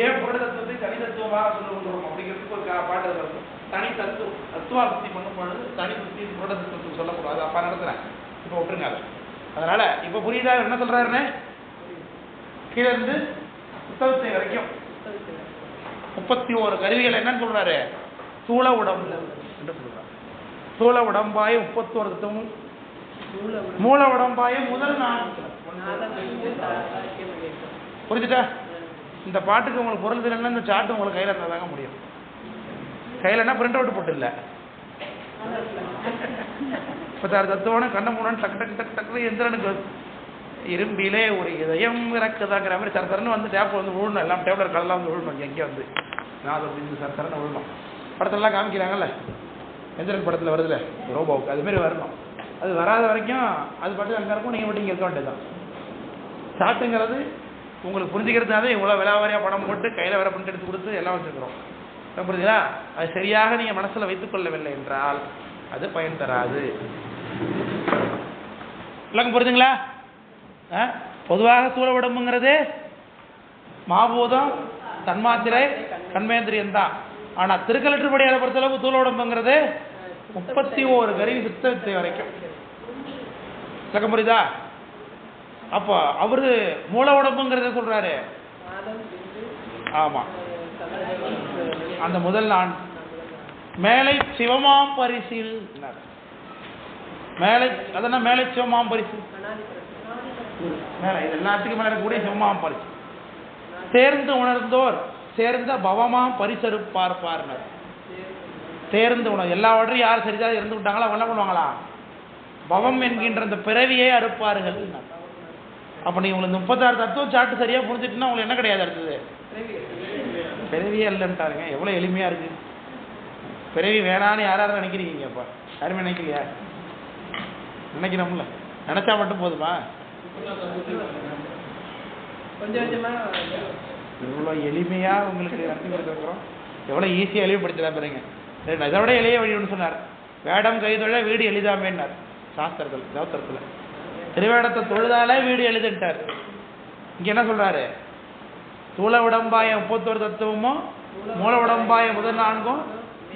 ஏன் புருட தத்துவத்தை தனி தத்துவமாக சொல்லுவோம் அப்படிங்கிறதுக்கு ஒரு பாட்டு இருக்கும். தனி தத்துவம் தத்துவா சுத்தி பண்ணும் பொழுது தனி சுத்தி புருட தத்துவத்துக்கு சொல்லக்கூடாது. அப்பா நடத்துறேன், இப்ப விட்டுருங்க. அதனால இப்ப புரியுதா என்ன சொல்றாருன்னு? கீழே இருந்து புத்தகத்தை வரைக்கும் 31 கருவிகள் என்னன்னு சொல்றாரு? சூழ உடம்பு என்று சொல்றாரு. சூழ உடம்பாய 31 தத்துவமும் மூல உடம்பாய முதல் 4. புரிஞ்சுட்டா? இந்த பாட்டுக்கு உங்களுக்கு பொருள் தெரியலன்னா இந்த சாட்டு உங்களுக்கு கையில இருந்தா தாங்க முடியும். கையிலன்னா பிரிண்ட் அவுட் போட்டு இல்லை. 36 தத்துவம் கண்ண மூணு டக்கு டக்கு டக்கு டக்கு எந்திரனுக்கு இரும்பிலே ஒரு இதயம் இறக்குதாங்கிற மாதிரி சரத்தரன்னு வந்து டேப் வந்து விழணும். எல்லாம் டேப்லர் கடலாம் வந்து விழணும். எங்கேயும் வந்து நான் அதை சரத்தரன்னு விழணும். படத்துலலாம் காமிக்கிறாங்கல்ல, எந்திரன் படத்தில் வருதுல்ல ரோபோவுக்கு, அதுமாரி வரணும். அது வராத வரைக்கும் அது பாட்டு அங்கே இருக்கும். நீங்கள் மட்டும் இங்கே இருக்க வேண்டியதுதான். சாட்டுங்கிறது உங்களுக்கு புரிஞ்சுக்கிறதுனால இவ்வளோ விலாவாரியாக படம் போட்டு கையில் வேற பிரிண்ட் எடுத்து கொடுத்து எல்லாம் வச்சுருக்கிறோம். புரியுதுங்களா? அது சரியாக நீங்கள் மனசில் வைத்துக் கொள்ளவில்லை என்றால் அது பயன் தராது. எல்லாம் புரியுதுங்களா? பொதுவாக சூழ உடம்புங்கிறது மாபூதம், தன்மாத்திரை, கண்மேந்திரியம் தான். ஆனா திருக்கலற்றுப்படியாத பொறுத்தளவுக்கு சூழ உடம்புங்கிறது 31 கருவி சித்தத்தை வரைக்கும். விளக்கம் புரியுதா? அப்போ அவரு மூல உடம்புங்கிறத சொல்றாரு. ஆமா, அந்த முதல் நான் மேலை சிவமாம் பரிசில் மேலை அதெல்லாம் மேலை சிவமாம் பரிசு மேல இது எல்லாத்துக்கும் மேல கூட சிவமாம் பரிசு சேர்ந்து உணர்ந்தோர் சேர்ந்த பவமாம் பரிசறுப்பார் பார்னர். சேர்ந்து உணர்வு எல்லாவற்றையும் யார் சரியாக இருந்து விட்டாங்களோ அவங்க என்ன பண்ணுவாங்களா? பவம் என்கின்ற அந்த பிறவியை அறுப்பார்கள். அப்ப நீங்க உங்களுக்கு 36 தத்துவம் சாட்டு சரியா புரிஞ்சுட்டுன்னா உங்களுக்கு என்ன கிடையாது? அடுத்தது பிறவியே இல்லைன்ட்டாருங்க. எவ்வளவு எளிமையா இருக்கு. பிறவி வேணான்னு யாராவது நினைக்கிறீங்க? அப்ப யாருமே நினைக்கலையா? நினைக்கிறோம்ல, நினைச்சா மட்டும் போதுமா? இவ்வளோ எளிமையா உங்களுக்கு நடத்தி கொடுத்துருக்குறோம். எவ்வளோ ஈஸியாக எளிமைப்படுத்தலாம் பாருங்க. இதை விட எளிய வழின்னு சொன்னார். வேடம் கைதொழ வீடு எளிதாமேன்னார் சாஸ்திரத்தில். தவத்திரத்தில் திருவேடத்தை தொழுதாலே வீடு எளிதுட்டார். இங்க என்ன சொல்றாரு? சூழ உடம்பாய 31 தத்துவமும் மூல உடம்பாய முதல் 4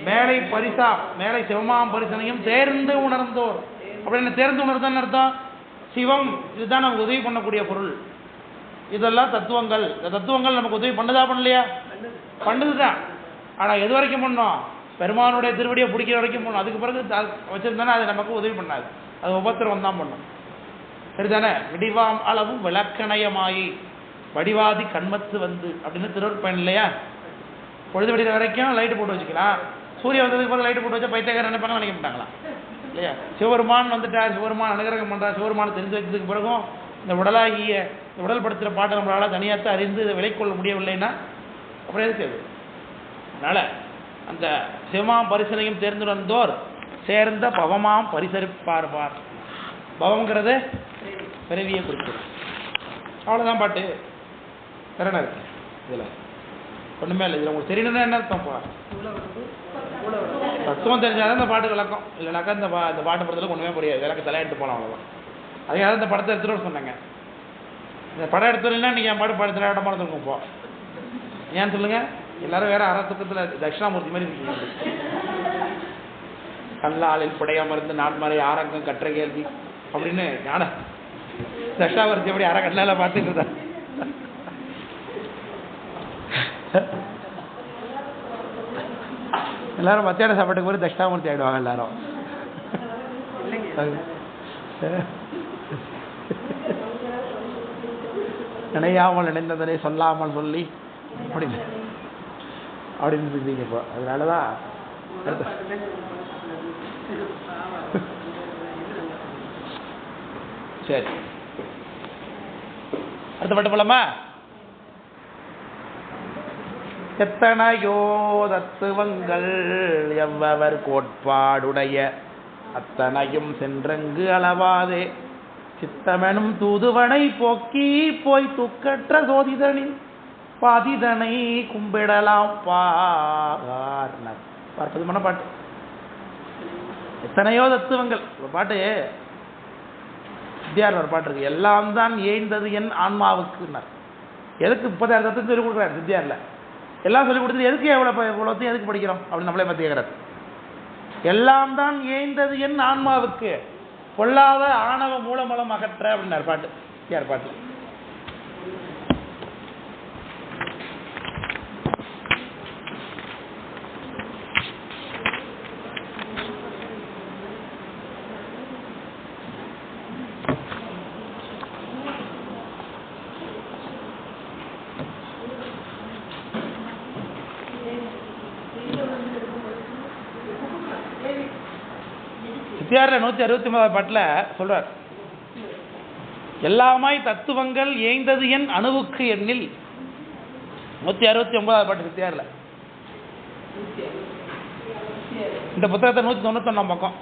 மேலை பரிசா மேலை சிவமாம் பரிசனையும் தேர்ந்து உணர்ந்தோர். அப்படின்னு தேர்ந்து உணர்ந்தான்னு அர்த்தம் சிவம் இதுதான் நமக்கு உதவி பண்ணக்கூடிய பொருள். இதெல்லாம் தத்துவங்கள். இந்த தத்துவங்கள் நமக்கு உதவி பண்ணுதா பண்ணலையா? பண்ணுதுதான். ஆனா எது வரைக்கும் பண்ணோம்? பெருமானுடைய திருவடியை பிடிக்கிற வரைக்கும் பண்ணணும். அதுக்கு பிறகு வச்சிருந்தானே அது நமக்கு உதவி பண்ணாது. அது உபத்திரவம் தான் பண்ணும். சரிதானே? விடிவாம் அளவும் விளக்கணையமாயி வடிவாதி கண்மத்து வந்து அப்படின்னு திருவருட்பயன் இல்லையா? பொழுது விடுற வரைக்கும் லைட்டு போட்டு வச்சுக்கலாம். சூரியன் வந்ததுக்கு பிறகு லைட்டு போட்டு வச்சா பைத்தியக்காரர் நினைப்பாங்க, நினைக்க மாட்டாங்களா? இல்லையா? சிவபெருமான் வந்துட்டார், சிவபெருமான் அனுகிரகம் பண்றார், சிவபெருமான் தெரிஞ்சு வச்சதுக்கு பிறகும் இந்த உடலாகிய இந்த உடல் படுத்துகிற பாட்டை நம்மளால் தனியாகத்தான் அறிந்து இதை விலைக்கொள்ள முடியவில்லைன்னா அப்படியே செய்யுது. அதனால் அந்த சிவமாம் பரிசனையும் தேர்ந்துணர்ந்தோர் சேர்ந்த பவமாம் பரிசரிப்பார்பார். பவங்கிறது பிறவியை குறிக்கிறது. அவ்வளோதான் பாட்டு. வேற என்ன இருக்கு இதில்? ஒன்றுமே இல்லை. இதில் உங்களுக்கு தெரியணும்னா என்ன அர்த்தம்ப்பா? தத்துவம் தெரிஞ்சாதான் இந்த பாட்டு விளக்கம். இல்லைனாக்கா இந்த பாட்டு படத்தில் ஒன்றுமே புரியாது. விளக்க தலையிட்டு போகலாம், அவ்வளோதான். அதுக்காக இந்த படத்தை எடுத்துகிட்டு சொன்னாங்க. இந்த படம் எடுத்துனா நீங்கள் என் பாட்டு படத்தில் இடம் படத்துக்கும் இப்போ ஏன்னு சொல்லுங்கள். எல்லாரும் வேற அறத்துக்கத்தில் தட்சிணாமூர்த்தி மாதிரி இருக்கீங்க. கல்லாளில் புடையாமருந்து நான்மறை ஆரங்கம் கற்ற கேள்வி அப்படின்னு ஞான தட்சிணாமூர்த்தி எப்படி அற கண்ணால பார்த்துட்டு இருந்தா. எல்லாரும் மத்தியான சாப்பாட்டுக்கு போய் தட்சிணாமூர்த்தி ஆகிடுவாங்க எல்லாரும். நினையாமல் நினைந்ததனை சொல்லாமல் சொல்லி அப்படின்னு இருந்தீங்க இப்போ. அதனாலதான் சரி அடுத்த பாட்டு போலாமா? எத்தனையோ தத்துவங்கள் எவ்வவர் கோட்பாடுடைய அத்தனையும் சென்றங்கு அளவாதே சித்தமெனும் தூதுவனை போக்கி போய் துக்கற்ற சோதிதனின் பாதிதனை கும்பிடலாம் பார்ப்பதுமான பாட்டு. எத்தனையோ தத்துவங்கள் பாட்டு. சித்தியார் ஒரு பாட்டு இருக்கு, எல்லாம் தான் ஏய்ந்தது என் ஆன்மாவுக்குன்னார். எதுக்கு 30,000 தத்துவம் சொல்லிக் கொடுக்குறாரு சித்தியார்ல. எல்லாம் சொல்லிக் கொடுத்துட்டு எதுக்கு எவ்வளோத்தையும் எதுக்கு படிக்கிறோம் அப்படின்னு நம்மளே பற்றி கேட்குறாரு. எல்லாம் தான் ஏய்ந்தது என் ஆன்மாவுக்கு பொல்லாத ஆணவ மூலமலம் அகற்ற அப்படின்னார் பாட்டு. சித்தியார் பாட்டு. சித்தியாரில் 169 பாட்டில் சொல்றார், எல்லாமாய் தத்துவங்கள் ஏய்ந்தது என் அணுவுக்கு எண்ணில். 169 பாட்டு சித்தியாரில். இந்த புத்தகத்தை 191 பக்கம்.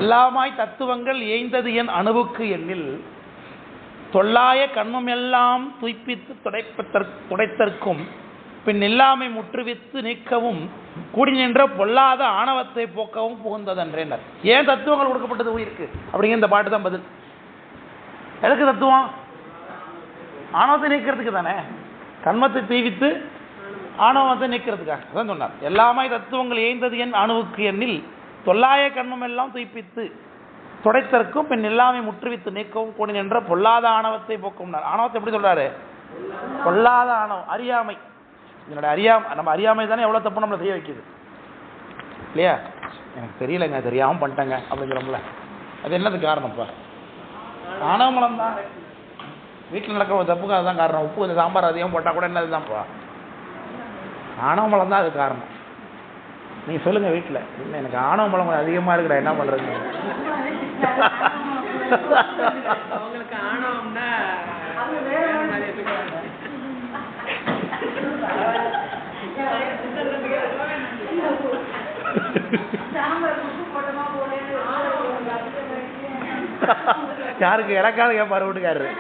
எல்லாமாய் தத்துவங்கள் ஏய்ந்தது என் அணுவுக்கு எண்ணில் தொல்லாய கண்மம் எல்லாம் துய்ப்பித்து துடைத்தற்கும் பின் இல்லாமை முற்றுவித்து நீக்கவும் கூடி நின்ற பொல்லாத ஆணவத்தை போக்கவும் புகுந்ததென்றேனர். ஏன் தத்துவங்கள் கொடுக்கப்பட்டது உயிருக்கு அப்படிங்கிற இந்த பாட்டு தான் பதில். எதுக்கு தத்துவம்? ஆணவத்தை நீக்கிறதுக்கு தானே. கண்மத்தை தீவித்து ஆணவத்தை நீக்கிறதுக்காக அதான் சொன்னார். எல்லாமாய் தத்துவங்கள் ஏய்ந்தது என் அணுவுக்கு எண்ணில் தொல்லாய கண்மம் எல்லாம் துய்ப்பித்து துடைத்தற்கும் பின் எல்லாமே முற்றுவித்து நீக்கவும் கூடி நின்ற பொல்லாத ஆணவத்தை போக்கும். ஆணவத்தை எப்படி சொல்றாரு? பொல்லாத ஆணவம், அறியாமை. இதனுடைய நம்ம அறியாமை தானே எவ்வளவு தப்பு நம்மளை தெரிய வைக்குது இல்லையா? எனக்கு தெரியலங்க, தெரியாம பண்ணிட்டேங்க அப்படிங்கிறோம்ல, அது என்னது காரணம்ப்பா? ஆணவமலம் தான். வீட்டில் நடக்கிற ஒரு தப்புக்கு அதுதான் காரணம். உப்பு இந்த சாம்பார் அதிகம் போட்டால் கூட என்னதுதான்ப்பா? ஆணவமலம் தான் அது காரணம். நீங்க சொல்லுங்க வீட்டில், இல்லை எனக்கு ஆணவ மலம் கொஞ்சம் அதிகமாக இருக்கிற என்ன பண்றது? யாருக்கு இறக்காத கேட்பாரு வீட்டுக்காரரு.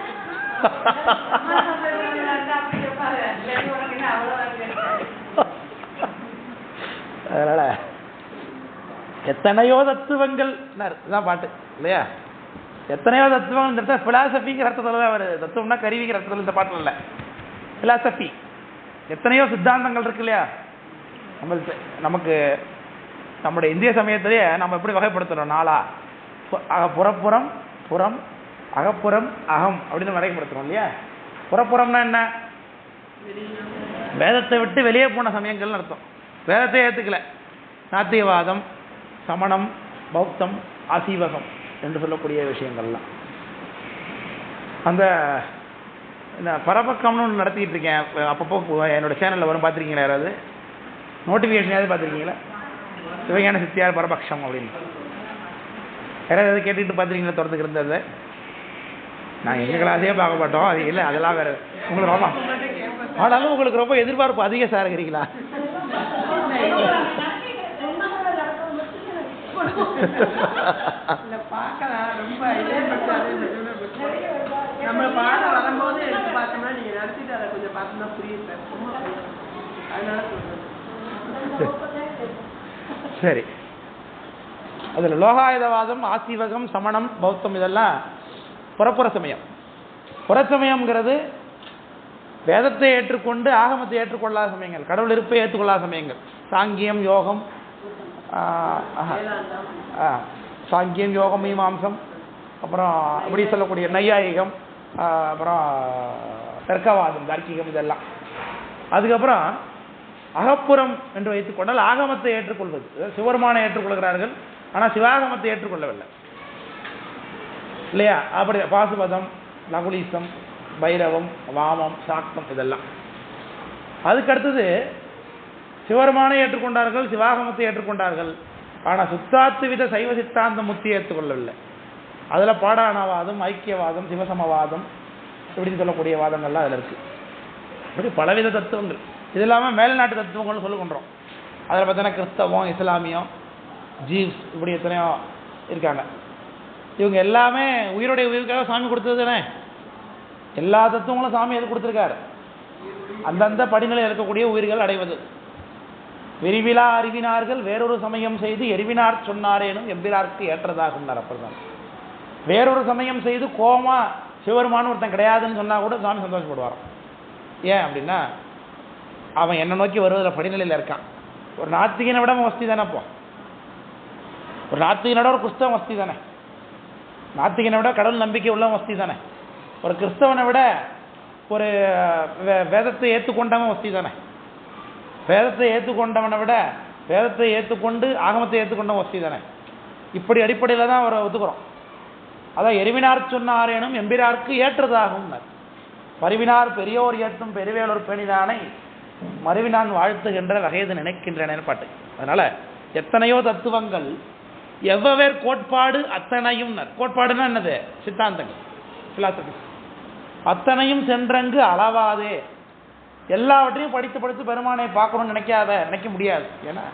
அதனால எத்தனையோ தத்துவங்கள் தான் பாட்டு இல்லையா? எத்தனையோ தத்துவங்கள் இந்த பிலாசபிங்கிற அர்த்தத்தில் தான் வருது. தத்துவம்னா கருவிங்கிற அர்த்தத்தில் இந்த பாட்டில் இல்லை, பிலாசபி. எத்தனையோ சித்தாந்தங்கள் இருக்கு இல்லையா? நமக்கு நம்முடைய இந்திய சமயத்திலேயே நம்ம எப்படி வகைப்படுத்துறோம்? நாளா புறப்புறம் புறம், அகப்புறம் அகம் அப்படின்னு வகைப்படுத்துறோம் இல்லையா? புறப்புறம்னா என்ன? வேதத்தை விட்டு வெளியே போன சமயங்கள்னு அர்த்தம். வேதத்தை ஏற்றுக்கல, நாத்தியவாதம், சமணம், பௌத்தம், ஆசீவகம் என்று சொல்லக்கூடிய விஷயங்கள்லாம். அந்த பரபக்கம்னு ஒன்று நடத்திக்கிட்டு இருக்கேன். அப்பப்போ என்னோட சேனலில் வரும், பார்த்துருக்கீங்களா? யாராவது நோட்டிஃபிகேஷன் பார்த்துருக்கீங்களா? சிவஞான சித்தியார் பரபக்ஷம் அப்படின்னு யாராவது கேட்டுக்கிட்டு பார்த்துருக்கீங்களா? தொடர்ந்துக்கு இருந்தது நான் எங்கள் கிளாஸே பார்க்க மாட்டோம். அது இல்லை, அதெல்லாம் வேறு. உங்களுக்கு ரொம்ப ஆனாலும் உங்களுக்கு ரொம்ப எதிர்பார்ப்பு அதிகம் சார் இருக்கிறீங்களா? சரி, அதில் லோகாயுதவாதம், ஆசீவகம், சமணம், பௌத்தம் இதெல்லாம் புறப்புற சமயம். புறச்சமயம்ங்கிறது வேதத்தை ஏற்றுக்கொண்டு ஆகமத்தை ஏற்றுக்கொள்ளாத சமயங்கள், கடவுள் இருப்பை ஏற்றுக்கொள்ளாத சமயங்கள். சாங்கியம், யோகம், சாங்கியம், யோகம், மீமாம்சம், அப்புறம் இப்படி சொல்லக்கூடிய நையாயிகம், அப்புறம் தர்க்கவாதம், தார்க்கிகம், இதெல்லாம். அதுக்கப்புறம் அகப்புறம் என்று வைத்துக்கொண்டால் ஆகமத்தை ஏற்றுக்கொள்வது. சிவபெருமானை ஏற்றுக்கொள்கிறார்கள், ஆனால் சிவாகமத்தை ஏற்றுக்கொள்ளவில்லை இல்லையா? அப்படி பாசுபதம், நகுலீசம், பைரவம், வாமம், சாக்தம் இதெல்லாம். அதுக்கடுத்தது சிவபெருமானை ஏற்றுக்கொண்டார்கள், சிவாகமத்தை ஏற்றுக்கொண்டார்கள், ஆனால் சுத்தாத்துவித சைவ சித்தாந்த முத்தியை ஏற்றுக்கொள்ளவில்லை. அதில் பாடானவாதம், ஐக்கியவாதம், சிவசமவாதம் இப்படின்னு சொல்லக்கூடிய வாதங்கள்லாம் அதில் இருக்குது. இப்படி பலவித தத்துவங்கள். இது இல்லாமல் மேல்நாட்டு தத்துவங்கள்னு சொல்லிக்கொண்டோம். அதில் பார்த்தீங்கன்னா கிறிஸ்தவம், இஸ்லாமியம், ஜீவ்ஸ், இப்படி எத்தனையோ இருக்காங்க. இவங்க எல்லாமே உயிருடைய உயிருக்காக சாமி கொடுத்தது தானே. எல்லா தத்துவங்களும் சாமி எது கொடுத்துருக்காரு? அந்தந்த படிநிலை இருக்கக்கூடிய உயிர்கள் அடைவது. விரிவிலா அறிவினார்கள் வேறொரு சமயம் செய்து எரிவினார் சொன்னாரேனும் எம்பிராருக்கு ஏற்றதாகும். அப்பதான் வேறொரு சமயம் செய்து கோமா சிவருமானு ஒருத்தன் கிடையாதுன்னு சொன்னா கூட சாமி சந்தோஷப்படுவாராம். ஏன் அப்படின்னா அவன் என்ன நோக்கி வருவதில் படிநிலையில் இருக்கான். ஒரு நாத்திகனை விட வசதி தானே. அப்போ ஒரு நாத்திகனை விட ஒரு கிறிஸ்தவன் வசதி தானே. நாத்திகனை விட கடவுள் நம்பிக்கை உள்ள வசதி தானே. ஒரு கிறிஸ்தவனை விட ஒரு வேதத்தை ஏற்றுக்கொண்டவன் வசதி தானே. வேதத்தை ஏற்றுக்கொண்டவனை விட வேதத்தை ஏற்றுக்கொண்டு ஆகமத்தை ஏற்றுக்கொண்டவன் வசதி தானே. இப்படி அடிப்படையில் தான் அவரை ஒத்துக்கிறோம். அதான் எரிவினார் சொன்னாரேனும் எம்பிராருக்கு ஏற்றதாகும். பரிவினார் பெரியோர் ஏற்றும் பெருவேலோர் பேணினானை மறுவினான் வாழ்த்துகின்ற வகையது நினைக்கின்றன பாட்டு. அதனால எத்தனையோ தத்துவங்கள் எவ்வவேர் கோட்பாடு அத்தனையும். கோட்பாடுன்னா என்னது? சித்தாந்தங்கள், பிலாசபி. அத்தனையும் சென்றங்கு அளவாதே. எல்லாவற்றையும் படித்து படித்து பெருமானை பார்க்கணும்னு நினைக்க முடியாது. ஏன்னா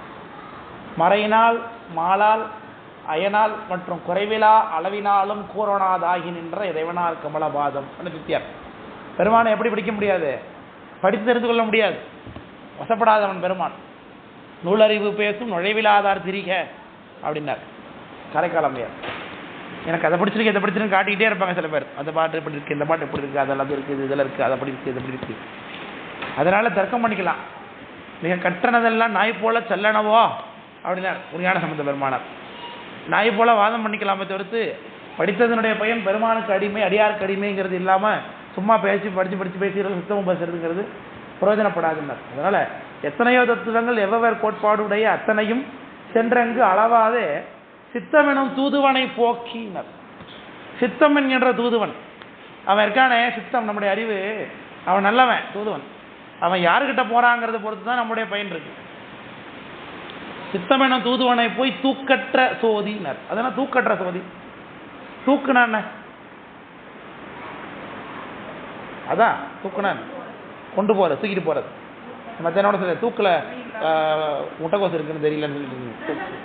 மறையினால், மாலால், அயனால் மற்றும் குறைவிலா அளவினாலும் கூறனாதாகி நின்ற இறைவனால் கமலபாதம் சித்தியார். பெருமானை எப்படி படிக்க முடியாது? படித்து தெரிந்து கொள்ள முடியாது. வசப்படாதவன் பெருமான். நூலறிவு பேசும் நுழைவிலாதார் திரிக அப்படின்னார் காரைக்காலமையார். எனக்கு அதை பிடிச்சிருக்கு, இதை பிடிச்சிருக்கு காட்டிக்கிட்டே இருப்பாங்க சில பேர். அந்த பாட்டு இப்படி இருக்குது, இந்த பாட்டு இப்படி இருக்குது, அதெல்லாம் இருக்குது, இதில் இருக்குது, அதை அப்படி இருக்குது, இது அப்படி இருக்குது. அதனால தர்க்கம் பண்ணிக்கலாம். நீங்கள் கற்றனதெல்லாம் நாய் போல செல்லனவோ அப்படின்னார் ஞான சம்பந்த பெருமானார். நாய் போல வாதம் பண்ணிக்கலாமே தவிர்த்து படித்ததனுடைய பயன் பெருமானுக்கு அடிமை, அடியாருக்கு அடிமைங்கிறது இல்லாமல் சும்மா படித்து பேசுகிறது, சுத்தமும் பேசுறதுங்கிறது பிரயோஜனப்படாதுன்னார். அதனால எத்தனையோ தத்துவங்கள் எவ்வளவு கோட்பாடுடைய அத்தனையும் சென்றங்கு அளவாதே சித்தம் எனும் தூதுவனை போக்கினார். சித்தம் என்கின்ற தூதுவன் அவன் இருக்கானே, சித்தம் நம்முடைய அறிவு, அவன் நல்லவன் தூதுவன். அவன் யாருக்கிட்ட போறாங்கிறத பொறுத்து தான் நம்முடைய பயன் இருக்கு. சித்தம் எனும் தூதுவனை போய் தூக்கற்ற சோதினார். அதனால் தூக்கற்ற சோதி. தூக்குனா என்ன? அதான் தூக்குனா கொண்டு போறது, தூக்கிட்டு போறது. மற்ற என்னோட சொல்ல தூக்கில் முட்டைக்கோசு இருக்குன்னு தெரியலன்னு சொல்லிட்டு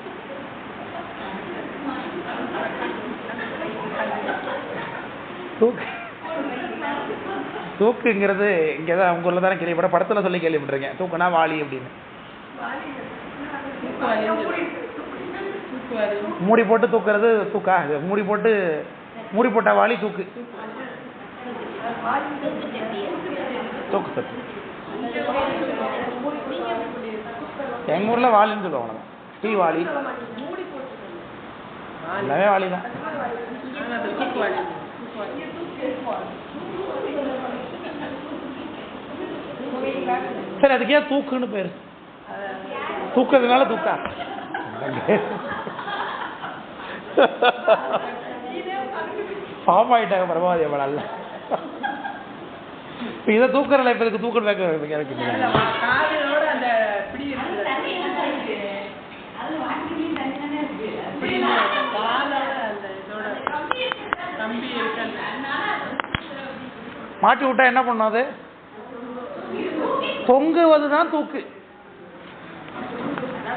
தூக்குங்கிறது இங்கே தான் உங்க ஊரில் தானே கேள்விப்பட, படத்தில் சொல்லி கேள்விப்பட்டிருக்கேன். தூக்குனா வாளி அப்படின்னு. மூடி போட்டு தூக்குறது தூக்கா? மூடி போட்ட வாளி தூக்கு. தூக்கு சத்து எங்க ஊர்ல வாளின்னு சொல்லுவாங்க. டீ வாளி எல்லாமே வாளி தான். சரி, அதுக்கு ஏன் தூக்குன்னு பேரு? தூக்குறதுனால தூக்கா? ஃபார்ம் ஆகிட்டாங்க பரவாயில்ல எவ்வளோ அல்ல. இப்போ இதை தூக்கறல, இப்போ இதுக்கு தூக்கல் வைக்க எனக்கு மாட்டி விட்டா என்ன பண்ணும்? அது தொங்குவதுதான் தூக்கு.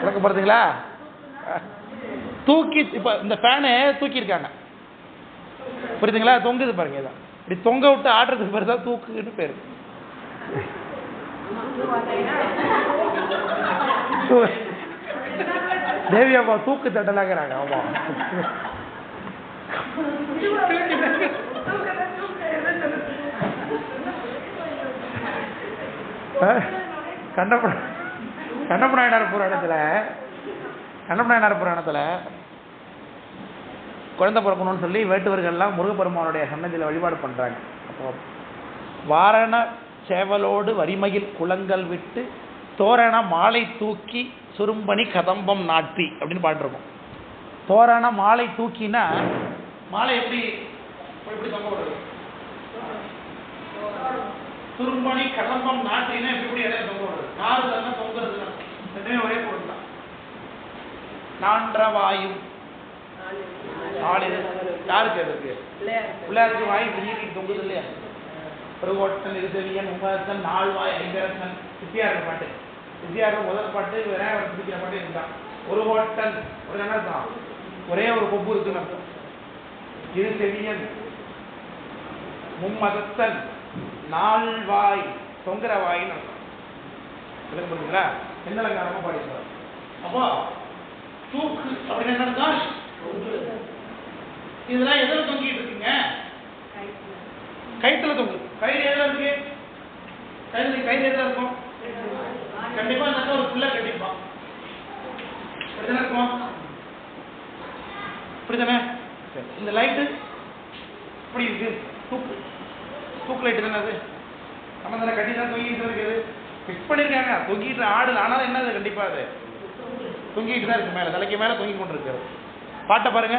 விளக்கப்படுறீங்களா? தூக்கி இப்ப இந்த ஃபேனு தூக்கி இருக்காங்க, புரியுதுங்களா? தொங்குது பாருங்க, இதான் இப்படி தொங்க விட்டு ஆடுறதுக்கு பேர் தான் தூக்குன்னு பேரு. தேவி அப்பா தூக்கு தட்டலாங்கிறாங்க. ஆமா, கண்ணப்பநாயனார் புராணத்துல குழந்தை பிறக்கணும்னு சொல்லி வேட்டுவர்கள்லாம் முருகப்பெருமானுடைய சன்னதியில் வழிபாடு பண்றாங்க. அப்போ வாரண சேவலோடு வரிமையில் குளங்கள் விட்டு தோரண மாலை தூக்கி சுரும்பணி கதம்பம் நாட்டி அப்படின்னு பாட்டுருக்கோம். தோரண மாலை தூக்கினா மாலை எப்படி தொங்க விடுறது? சுரும்பணி கதம்பம் நாட்டினா எப்படி இடம் தொங்க விடுறது? நாறுதல்னா தொங்குறது, ரெண்டுமே ஒரே பொருள் தான். நான்ற வாயும் யாருக்கு இருக்கு? பிள்ளையாருக்கு வாய் நீட்டி தொங்குது இல்லையா? பெருகோட்டன் இருதவியன் உங்கத்தன் நால்வாய் ஐங்கரத்தன் சித்தியாருக்கு பாட்டு. சித்தியாருக்கு முதல் பாட்டு வேற பிடிக்கிற பாட்டு இருந்தான். ஒரு கோட்டன் ஒரு என்ன தான் ஒரே ஒரு கொம்பு இருக்குன்னு அர்த்தம். இரு செவியன் மும்மதத்தன் நால்வாய் தொங்குற வாயின்னு அர்த்தம். விளக்கம் புரியுங்களா? என்ன அலங்காரமா பாடிக்கிறார். அப்போ தூக்கு அப்படின்னு என்ன? இதெல்லாம் எதில் தொங்கிட்டு இருக்குங்க? கயிற்றுல தொங்கு. கயிறு எதில் இருக்கு? கயிறு எதில் இருக்கும்? கண்டிப்பா அந்த ஒரு பிள்ளை கண்டிப்பான் இப்படிதானே இருக்கும். இப்படிதானே? இந்த லைட்டு இப்படி இருக்கு, தூக்கு லைட்டு தானே அது. நம்ம தானே கட்டி தான் தொங்கிட்டு இருக்குது. ஃபிக்ஸ் பண்ணியிருக்காங்க, தொங்கிட்டு ஆடுது. ஆனாலும் என்னது? கண்டிப்பா அது தொங்கிட்டு தான் இருக்கு, மேல தலைக்கு மேல தொங்கி கொண்டு இருக்கு. பாட்டை பாருங்க.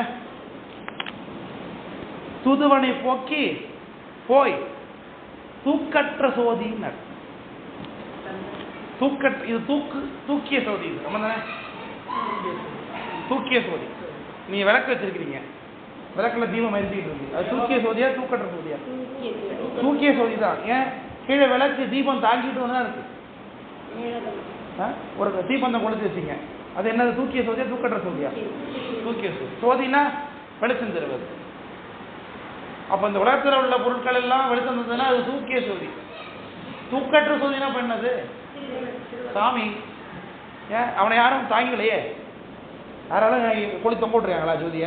தூதுவனை போக்கி போய் தூக்கற்ற சோதினர். இது தூக்கிய சோதி. தூக்கிய சோதி. நீங்க விளக்கு வச்சிருக்கீங்க, விளக்குல தீபம் எரிஞ்சிட்டு இருக்கு. அது தூக்கிய சோதியா தூக்கற்ற சோதியா? தூக்கிய சோதி தான். ஏன் கீழே விளக்கு தீபம் தாங்கிட்டு தான் இருக்கு. ஒரு தீபந்தம் கொளுத்து வச்சிங்க, அது என்னது? தூக்கிய சோதியா தூக்கற்ற சோதியா? தூக்கிய சோதி. சோதினா வெளிச்சம் தருவது. அப்ப இந்த உலகத்தில் உள்ள பொருட்கள் எல்லாம் வெளிச்சம் தந்ததுன்னா அது தூக்கிய சோதி. தூக்கற்ற சோதினா பண்ணது சாமி. ஏன் அவனை யாரும் தாங்கலையே? யாராலும் கொளி தொங்க விட்டுருக்காங்களா ஜோதிய?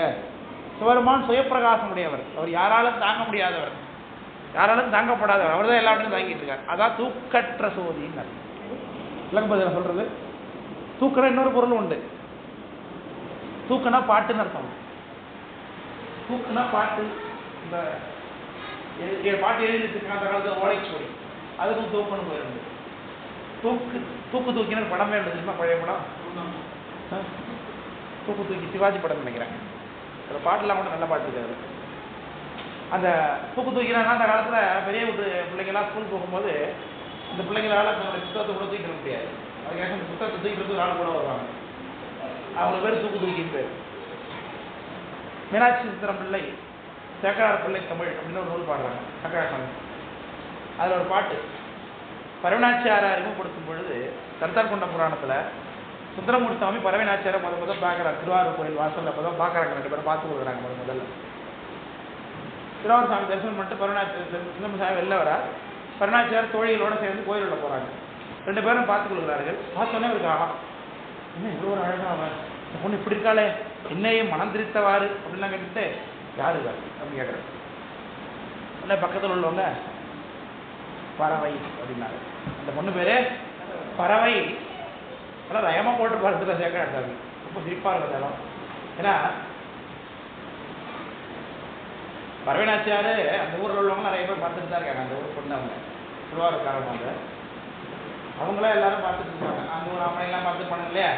சிவருமான் சுயப்பிரகாசம் உடையவர். அவர் யாராலும் தாங்க முடியாதவர், யாராலும் தாங்கப்படாதவர். அவர் தான் எல்லாத்தையும் தாங்கிட்டு இருக்கார். அதான் தூக்கற்ற சோதின்னு விளக்கப்பதில் சொல்றது. தூக்குற இன்னொரு பொருள் உண்டு. தூக்குனா பாட்டுன்னு அர்த்தம். தூக்குனா பாட்டு. இந்த பாட்டு எழுதிட்டு அந்த காலத்தில் ஓலைச்சுவடி, அதுக்கும் தூக்குன்னு போயிருந்து. தூக்கு தூக்கின படமே எழுதுமா? பழைய படம் தூக்கு தூக்கி, சிவாஜி படம் நினைக்கிறேன். அந்த பாட்டுலாம் கூட நல்ல பாட்டு இருக்காது. அந்த தூக்கு தூக்கினா அந்த காலத்தில் பெரிய ஒரு பிள்ளைங்கள்லாம் ஸ்கூல் போகும்போது அந்த பிள்ளைங்களால தன்னுடைய புத்தகத்தை கூட தூக்கிட முடியாது. அதுக்காக அந்த புத்தகத்தை தூக்கிட்டு ஒரு ஆள் கூட வருவாங்க. அவங்க பேர் தூக்கு தூக்கின்னு பேர். மீனாட்சி சித்திரம் பிள்ளை சேக்கரார் பிள்ளை தமிழ் அப்படின்னு ஒரு நூல் பாடுறாங்க, சங்கராசாமி. அதில் ஒரு பாட்டு பரவநாச்சியாரை அறிமுகப்படுத்தும் பொழுது கருத்தார்கொண்ட புராணத்தில் சுந்தரமூர்த்தி சாமி பரவநாச்சியாரை முதல் பார்க்குறாரு. திருவாரூர் கோயில் வாசலில் அப்போ தான் பார்க்குறாங்க. ரெண்டு பேரும் பார்த்து கொடுக்குறாங்க. முதல்ல திருவாரூர் சாமி தரிசனம் பண்ணிட்டு பரவநாச்சியார் சுந்தரமூர்த்தி வெளில வர பரவநாச்சியார் தோழிகளோடு சேர்ந்து கோயிலில் போகிறாங்க. ரெண்டு பேரும் பார்த்து கொடுக்குறார்கள். பார்த்தோன்னே இவருக்கு ஆகா, இன்னும் இவ்வளோ ஒரு அழகாக அவன் இந்த பொண்ணு இப்படி இருக்காளே, என்னையும் மனம் திரித்தவாறு அப்படின்லாம் கேட்டுட்டு யாரு அப்படின்னு கேட்குறேன். உடனே பக்கத்தில் உள்ளவங்க பறவை அப்படின்னாரு. அந்த பொண்ணு பேரு பறவை. ஆனால் ரயமாக போட்டு பார்த்துட்டு சேர்க்க ரொம்ப சிரிப்பாக இருக்கிறதாலும். ஏன்னா பறவைநாச்சியார் அந்த ஊரில் உள்ளவங்க நிறைய பேர் பார்த்துட்டு தான் இருக்காங்க. அந்த ஊர் பொண்ணு அவங்க திருவாரூர்காரங்க, அவங்களாம் எல்லாரும் பார்த்துட்டு இருக்காங்க. அந்த ஊர் அம்மனையெல்லாம் பார்த்து பண்ண இல்லையா?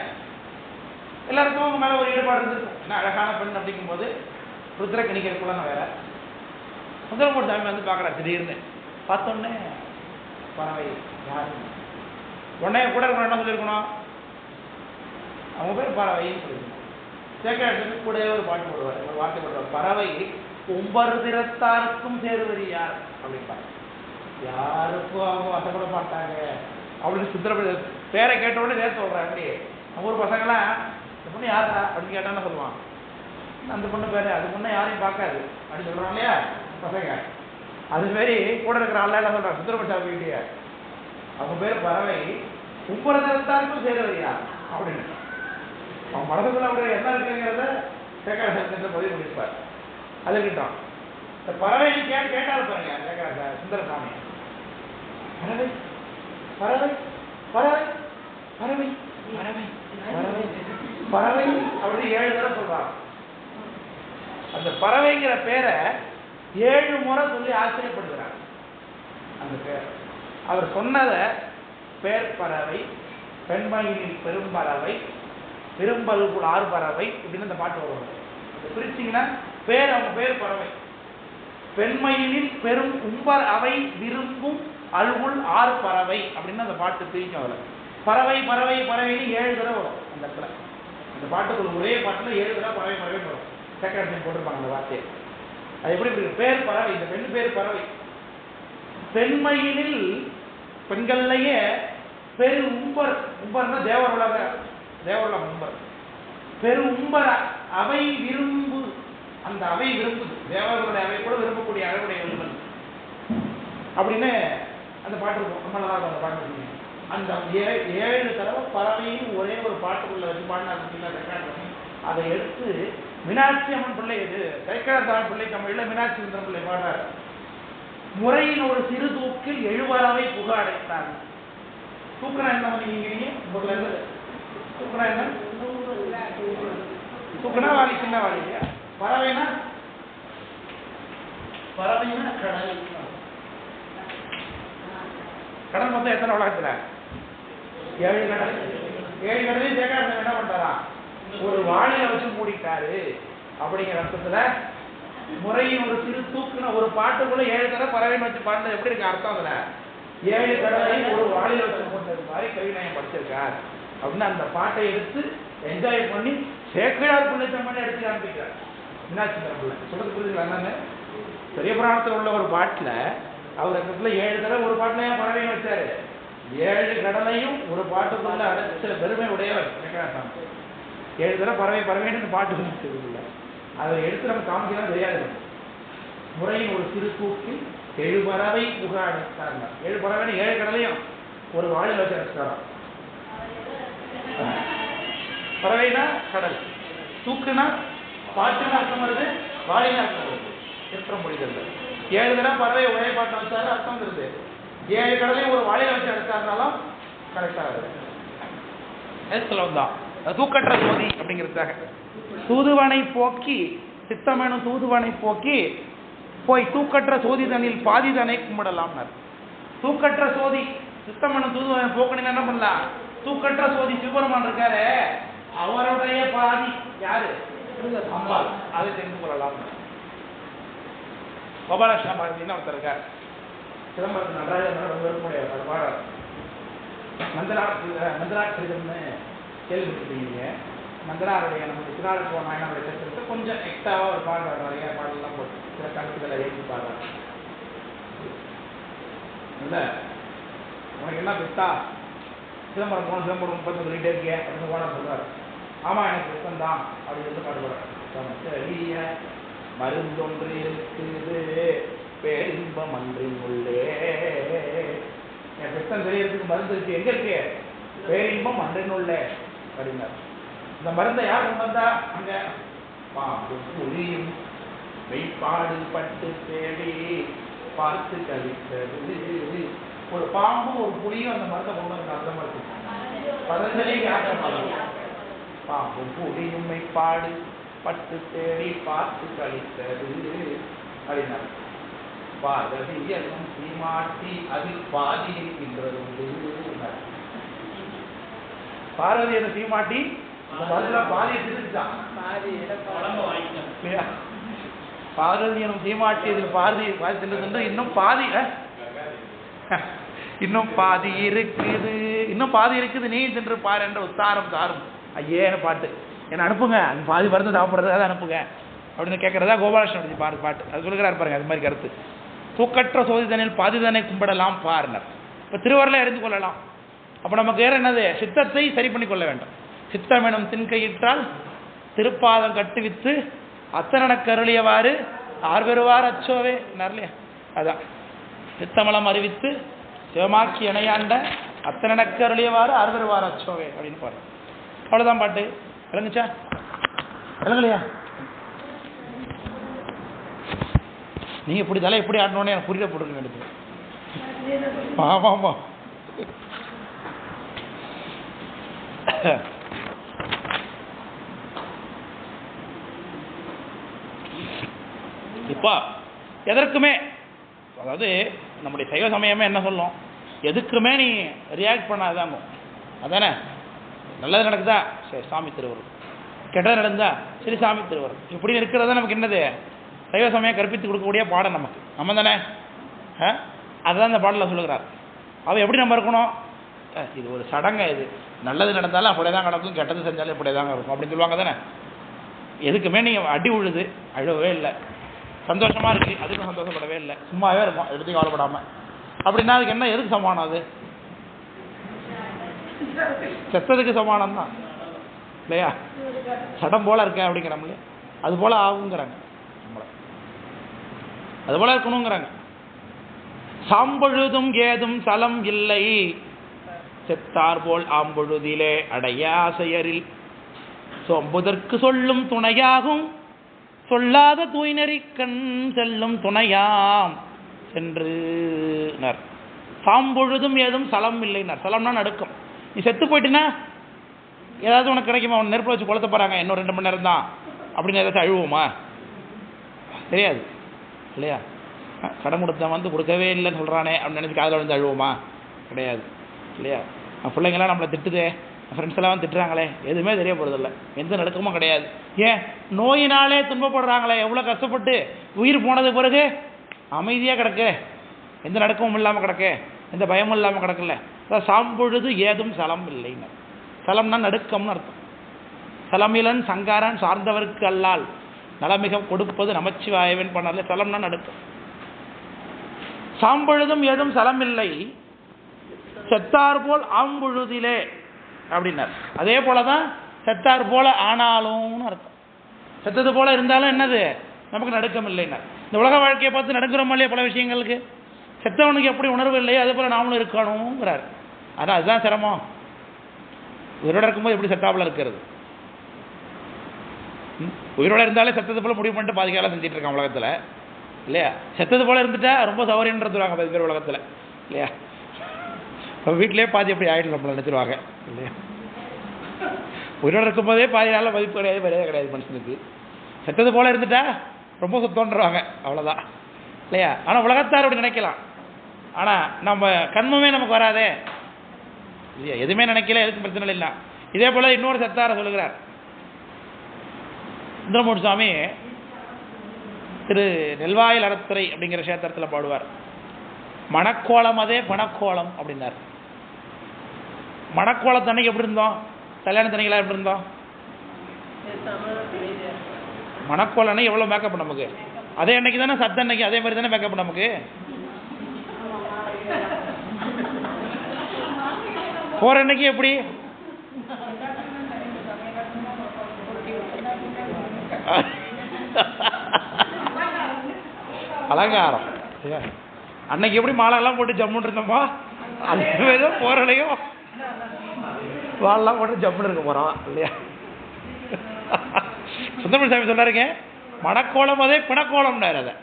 எல்லாருக்கும் அவங்க மேலே ஒரு ஈடுபாடு இருந்திருக்கும். ஏன்னா அழகான பெண் அப்படிங்கும்போது ருத்ர கணிக்கிறக்குள்ள வேற. சுந்தரமூர்த்தி சாமி வந்து பார்க்குறா, திடீர்னு பார்த்தோன்னே பறவை யாரு உடனே கூட இருக்கணும், என்ன சொல்லியிருக்கணும், அவங்க பேர் பறவைன்னு சொல்லியிருக்கணும். சேக்கராட்டுக்கு கூடவே ஒரு பாட்டு போடுவார், ஒரு வார்த்தை போடுவார், பறவை உம்பருதிரத்தாருக்கும் சேருவது யார் அப்படின்பாங்க. யாருக்கும் அவங்க வசப்பட மாட்டாங்க அப்படின்னு சுந்தரபடி பேரை கேட்ட உடனே நேரம் சொல்கிறாங்க. நம்ம ஊர் பசங்களாம் இந்த பொண்ணு யாரா அப்படின்னு கேட்டான்னு சொல்லுவான், அந்த பொண்ணு பேர் அது பொண்ணை யாரையும் பார்க்காது அப்படின்னு சொல்கிறான் இல்லையா பசங்க. அதுமாரி கூட இருக்கிற ஆள் என்ன சொல்கிறான் சுந்தரபடி சாப்பிட்டு, அவங்க பேர் பறவை உம்பருதிரத்தாருக்கும் சேருவது யார் அப்படின்னு. அவன் மனசுக்குள்ள அவருடைய என்ன இருக்குங்கிறத சேக்கராட்ட பதிவு பண்ணியிருப்பார். அது கிட்டோம் இந்த பறவை கேட்டாலும் பாருங்க சேக்கராட்ட சுந்தரசாமி, பறவை பறவை பறவை பறவை பறவை பறவை பறவை அப்படின்னு 7 தடவை சொல்றாங்க. அந்த பறவைங்கிற பேரை 7 முறை சொல்லி ஆச்சரியப்படுகிறார். அந்த பேர் அவர் சொன்னதை பேர் பறவை, பெண்மயிலில் பெரும்பறவை, பெரும்பல்குள் 6 பறவை இப்படின்னு அந்த பாட்டு வருவாங்க. பிரிச்சிங்கன்னா பேர் அவங்க பேர் பறவை, பெண்மயிலில் பெரும் உம்பர் அவை விரும்பும் அல்குள் 6 பறவை அப்படின்னு அந்த பாட்டு பிரிக்கும். அதில் பறவை பறவை பறவைன்னு 7 தடவை வரும் அந்த இடத்துல. அந்த பாட்டுக்குள்ள ஒரே பாட்டில் 7 தடவை பறவை பறவை வரும். சேக்கராட்டம் போட்டிருப்பாங்க அந்த வார்த்தையை. அது எப்படி இருக்கு, பேர் பறவை, இந்த பெண் பேர் பறவை. பெண்மயிலில் பெண்கள்லையே பெரு உம்பர், உம்பர்னா தேவருலக உம்பர், பெரு உம்பர் அவை விரும்பு, அந்த அவை விரும்புது, தேவர்களுடைய அவை கூட விரும்பக்கூடிய அவையுடைய விரும்பல் அப்படின்னு அந்த பாட்டு இருக்கும். ரொம்ப நல்லா இருக்கும் அந்த பாட்டு. அந்த 7 தடவை பறவையும் ஒரே ஒரு பாட்டுக்குள்ள வச்சு பாடினார். அதை எடுத்து மீனாட்சி அம்மன் பிள்ளை, இது சேக்கராட்ட பிள்ளை தமிழில் மீனாட்சி சுந்தரம் பிள்ளை பாடுறார். முறையின் ஒரு சிறு தூக்கில் 7 பறவை புக அடைத்தாங்க. தூக்குனா என்ன பண்ணீங்க, தூக்குனா என்ன, தூக்குனா வாலி, சின்ன வாலி இல்லையா. பறவைனா பறவைனா கடல். கடல் மொத்தம் எத்தனை உலகத்துல? 7 கடல். 7 கடலையும் சேக்கராட்டம் என்ன பண்றாரா, ஒரு வாளியில வச்சு மூடிட்டாரு அப்படிங்கிற அர்த்தத்துல முறையின் ஒரு சிறு தூக்குன ஒரு பாட்டுக்குள்ள 7 தடவை பறவைன்னு வச்சு பாடுறது எப்படி இருக்கு அர்த்தம். அதுல 7 கடலையும் ஒரு வாளியில வச்சு போட்டது மாதிரி கவிநயம் படிச்சிருக்கார் அப்படின்னு அந்த பாட்டை எடுத்து என்ஜாய் பண்ணி சேக்கிழார் பிள்ளை தம்மனை எடுத்து காண்பிக்கிறார் மீனாட்சி சுந்தரம் பிள்ளை. சொல்றது புரியுதுங்களா என்னன்னு? பெரிய புராணத்தில் உள்ள ஒரு பாட்டில் அவர் இடத்துல 7 தடவை ஒரு பாட்டுல பறவையும் வச்சாரு. 7 கடலையும் ஒரு பாட்டுக்குள்ள அடைச்ச பெருமை உடையவர் சேக்கராட்டம். 7 தடவை பறவை பறவைன்னு பாட்டு இல்லை, அதை எடுத்து நம்ம காமிக்கலாம் தெரியாது. முறையின் ஒரு சிறு தூக்கி 7 பறவை புக அடைத்தாங்க. 7 பறவைன்னு 7 கடலையும் ஒரு வாளில் வச்சு அடைச்சாராம். பறவைனா கடல், தூக்குனா பாட்டுன்னு அர்த்தம் வருது, வாளின்னு அர்த்தம் வருது. சித்திரம் புரிதல் 7 தடவை பறவை ஒரே பாட்டை வச்சாரு அர்த்தம் வருது. 7 கடலையும் ஒரு வாளியில வச்சு அடைச்சாருனாலும் கரெக்டா வருது. தான் தூக்கற்ற சோதி அப்படிங்கிறதுக்காக தூதுவனை போக்கி சித்தமெனும் தூதுவனை போக்கி போய் தூக்கற்ற சோதி தனில் பாதி தனை கும்பிடலாம்னார். தூக்கற்ற சோதி சித்தமெனும் தூதுவனை போக்கணும் என்ன பண்ணலாம், தூக்கற்ற சோதி சிவபெருமான் இருக்காரு, அவருடைய பாதி யாரு, அம்பாள், அதை தெரிந்து கொள்ளலாம். கோபாலகிருஷ்ண பாரதின்னு ஒருத்தர் இருக்கார், சிதம்பரத்து நடராஜன் ரொம்ப விருப்பமுடையவர் பாடுறார். மந்திராட்சிதம்னு கேள்விப்பட்டிருக்கீங்க. மந்திராருடைய நம்மளுடைய திருநாளுக்கு நாயனாருடைய சரித்திரத்தை கொஞ்சம் எக்ஸ்ட்ராவா ஒரு பாடுறாரு, நிறைய பாடலாம் போட்டு சில கருத்துக்களை ஏற்றி பாடுறாரு. இல்லை உனக்கு என்ன பித்தா, சிதம்பரம் போன சிதம்பரம் 30 சொல்லிட்டே இருக்கிய அப்படின்னு போன சொல்றாரு. ஆமா எனக்கு பித்தம் தான் அப்படின்னு சொல்லி பாடுறாரு. மருந்தொன்று இருக்குது பேரின்பம் அன்றின் உள்ளே, என் பித்தம் தெரியறதுக்கு மருந்து இருக்கு, எங்க இருக்கு, பேரின்பம் அன்றின் உள்ளே அப்படின்னாரு. இந்த மருந்தை யார் கொண்டு வந்தா, அங்க பாம்பு புலியும் மெய்ப்பாடு பட்டு தேடி பார்த்து கழித்தது. ஒரு பாம்பும் ஒரு புலியும் அந்த மருந்தை கொண்டு வந்து அந்த மருந்து பதஞ்சலி பாம்பும் புலியும் மெய்ப்பாடு பட்டு தேடி பார்த்து கழித்தது அப்படின்னாரு. பாரதியும் சீமாட்டி அதில் பாதி இருக்கின்றது. பார்வதி அந்த சீமாட்டி பாரதியனும் சீமாட்டியதில் பாதி சென்று இன்னும் பாதி இன்னும் பாதி இருக்குது, இன்னும் பாதி இருக்குது, நீ சென்று பாரு என்ற உத்தாரம் தாரும் ஐயேன்னு பாட்டு என்ன அனுப்புங்க, அந்த பாதி மருந்து சாப்பிட்றதுக்காக அனுப்புங்க அப்படின்னு கேட்கறதா கோபாலகிருஷ்ணன் பாட்டு. அது சொல்லுகிறார் பாருங்க. அது மாதிரி கருத்து. தூக்கற்ற சோதிதனில் பாதிதனை கும்பிடலாம் பாருனர். இப்போ திருவருளை அறிந்து கொள்ளலாம். அப்போ நமக்கு வேற என்னது? சித்தத்தை சரி பண்ணி கொள்ள வேண்டும். சித்தம் எனும் தின்கையிட்டால் திருப்பாதம் கட்டுவித்து அத்தனக்கு அருளியவாறு ஆர்வருவார் அச்சோவே இல்லையா? அதான் சித்தமலம் அறிவித்து சிவமாக்கி இணையாண்ட அத்தனக்கு அருளியவாறு ஆர்வருவார் அச்சோவே அப்படின்னு பாரு. அவ்வளோதான் பாட்டு. விளங்குச்சா? விளங்கலையா? நீங்க இப்படி தலை எப்படி ஆடணும்னு எனக்கு புரியல போட்டுருங்க எடுத்து. ஆமாம் இப்போ எதற்குமே, அதாவது நம்முடைய சைவ சமயமே என்ன சொல்லும், எதுக்குமே நீ ரியாக்ட் பண்ணாதாங்க. அதானே? நல்லது நடக்குதா சரி சாமி திருவருள், கெட்டது நடந்தா சரி சாமி திருவருள், இப்படி இருக்கிறதா நமக்கு என்னது சைவ சமயம் கற்பித்து கொடுக்கக்கூடிய பாடம் நமக்கு. நம்ம தானே? அதுதான் இந்த பாடலில் சொல்லுகிறார். அவள் எப்படி நம்ம இருக்கணும்? இது ஒரு சடங்கு, இது நல்லது நடந்தாலும் அப்படியே தான் நடக்கும், கெட்டது செஞ்சாலும் இப்படியே தாங்க இருக்கும் அப்படின்னு சொல்லுவாங்க தானே? எதுக்குமே நீங்கள் அடி உழுது அழுவவே இல்லை, சந்தோஷமாக இருக்குது அதுக்கும் சந்தோஷப்படவே இல்லை, சும்மாவே இருக்கும் எடுத்து கவலைப்படாமல். அப்படின்னா அதுக்கு என்ன, எதுக்கு சமானம்? அது செத்ததுக்கு சமானம் தான் இல்லையா? சடம் போல இருக்கேன் அப்படிங்கிறோம்ல, அது போல ஆகுங்கிறாங்க நம்மளை, அது போல இருக்கணுங்கிறாங்க. சாம்பொழுதும் ஏதும் சலம் இல்லை செத்தார் போல் ஆம்பொழுதிலே அடையாசையரில் சொம்புதற்கு சொல்லும் துணையாகும் சொல்லாத தூய்நெறி கண் செல்லும் துணையாம் சென்று. சாம்பொழுதும் ஏதும் சலம் இல்லைனார். சலம்னா நடுக்கம். நீ செத்து போயிட்டுனா ஏதாவது உனக்கு கிடைக்குமா? அவன் நெருப்பு வச்சு கொளுத்த போறாங்க, இன்னும் 2 மணி நேரம் தான் அப்படின்னு ஏதாச்சும் அழுவோமா? தெரியாது இல்லையா? கடன் கொடுத்த வந்து கொடுக்கவே இல்லைன்னு சொல்கிறானே அப்படின்னு நினச்சி காதில் வந்து அழுவோமா? கிடையாது இல்லையா? பிள்ளைங்களாம் நம்மளை திட்டுதே, ஃப்ரெண்ட்ஸ் எல்லாம் திட்டுறாங்களே, எதுவுமே தெரிய போகிறதில்ல, எந்த நடுக்கமும் கிடையாது. ஏன்? நோயினாலே துன்பப்படுறாங்களே, எவ்வளோ கஷ்டப்பட்டு உயிர் போனது பிறகு அமைதியாக கிடக்கு, எந்த நடுக்கமும் இல்லாமல் கிடக்கு, எந்த பயமும் இல்லாமல் கிடக்கல. அதான் சாம்பொழுது ஏதும் சலம் இல்லைன்னு. சலம்னா நடுக்கம்னு அர்த்தம். சலமிலன் சங்காரன் சார்ந்தவருக்கு அல்லால் நலமிகம் கொடுப்பது நமச்சிவாயவன் பண்ணல. சலம்னா நடுக்கம். சாம்பொழுதும் ஏதும் சலம் இல்லை செத்தார் போல் ஆம்பொழுதிலே அப்படின்னார். அதே போலதான் செத்தார் போல ஆனாலும்னு அர்த்தம். செத்தது போல இருந்தாலும் என்னது? நமக்கு நடுக்கம் இல்லைன்னார். இந்த உலக வாழ்க்கையை பார்த்து நடுக்கிறோம் இல்லையா? பல விஷயங்களுக்கு செத்தவனுக்கு எப்படி உணர்வு இல்லையோ அதே போல நாமளும் இருக்கணுங்கிறார். ஆனால் அதுதான் சிரமம். உயிரோட இருக்கும்போது எப்படி செத்தாப்புல இருக்கிறது? உயிரோட இருந்தாலே செத்தது போல முடிவு பண்ணிட்டு பாதிக்கால செஞ்சுட்டு இருக்கான் உலகத்தில் இல்லையா? செத்தது போல இருந்துட்டா ரொம்ப சௌரியன்றதுவாங்க 10 பேர் உலகத்தில் இல்லையா? இப்போ வீட்டிலே பாதி எப்படி ஆகிட்டு நம்மளை நினைச்சிருவாங்க இல்லையா? உயிரோடு இருக்கும்போதே பாதி நாளில் மதிப்பு கிடையாது, மரியாதை கிடையாது மனுஷனுக்கு. செத்தது போல இருந்துட்டா ரொம்ப சுத்தம்ன்றவாங்க, அவ்வளோதான் இல்லையா? ஆனால் உலகத்தார் அப்படி நினைக்கலாம். ஆனால் நம்ம கண்மமே நமக்கு வராதே இல்லையா? எதுவுமே நினைக்கல, எதுக்கும் பிரச்சனை இல்லை. இதே போல் இன்னொரு செத்தார சொல்லுகிறார் சுந்தரமூர்த்தி சுவாமி. திரு நெல்வாயில் அறத்துறை அப்படிங்கிற கஷேத்திரத்தில் பாடுவார். மணக்கோலம் அதே பணக்கோலம் அப்படின்னார். மணக்கோலத்தன்னைக்கு எப்படி இருந்தோம்? கல்யாணத்தன்னைக்கெல்லாம் எப்படி இருந்தோம்? மணக்கோலம் அன்னைக்கு எவ்வளோ மேக்கப் நமக்கு? அதே அன்னைக்கு தானே சத்த அன்னைக்கு அதே மாதிரி தானே மேக்கப் நமக்கு. போற அன்னைக்கு எப்படி? அலங்காரம் அன்னைக்கு எப்படி மாலைலாம் போட்டு ஜம்முன்னு இருந்தோமா, அதே போறலையும் வாழலாம் போட்டு ஜம்முன்னு இருக்க போறோம் இல்லையா? சுந்தரமூர்த்தி சாமி சொல்றாருங்க, மணக்கோலம் அதே பிணக்கோலம்னாரு அதை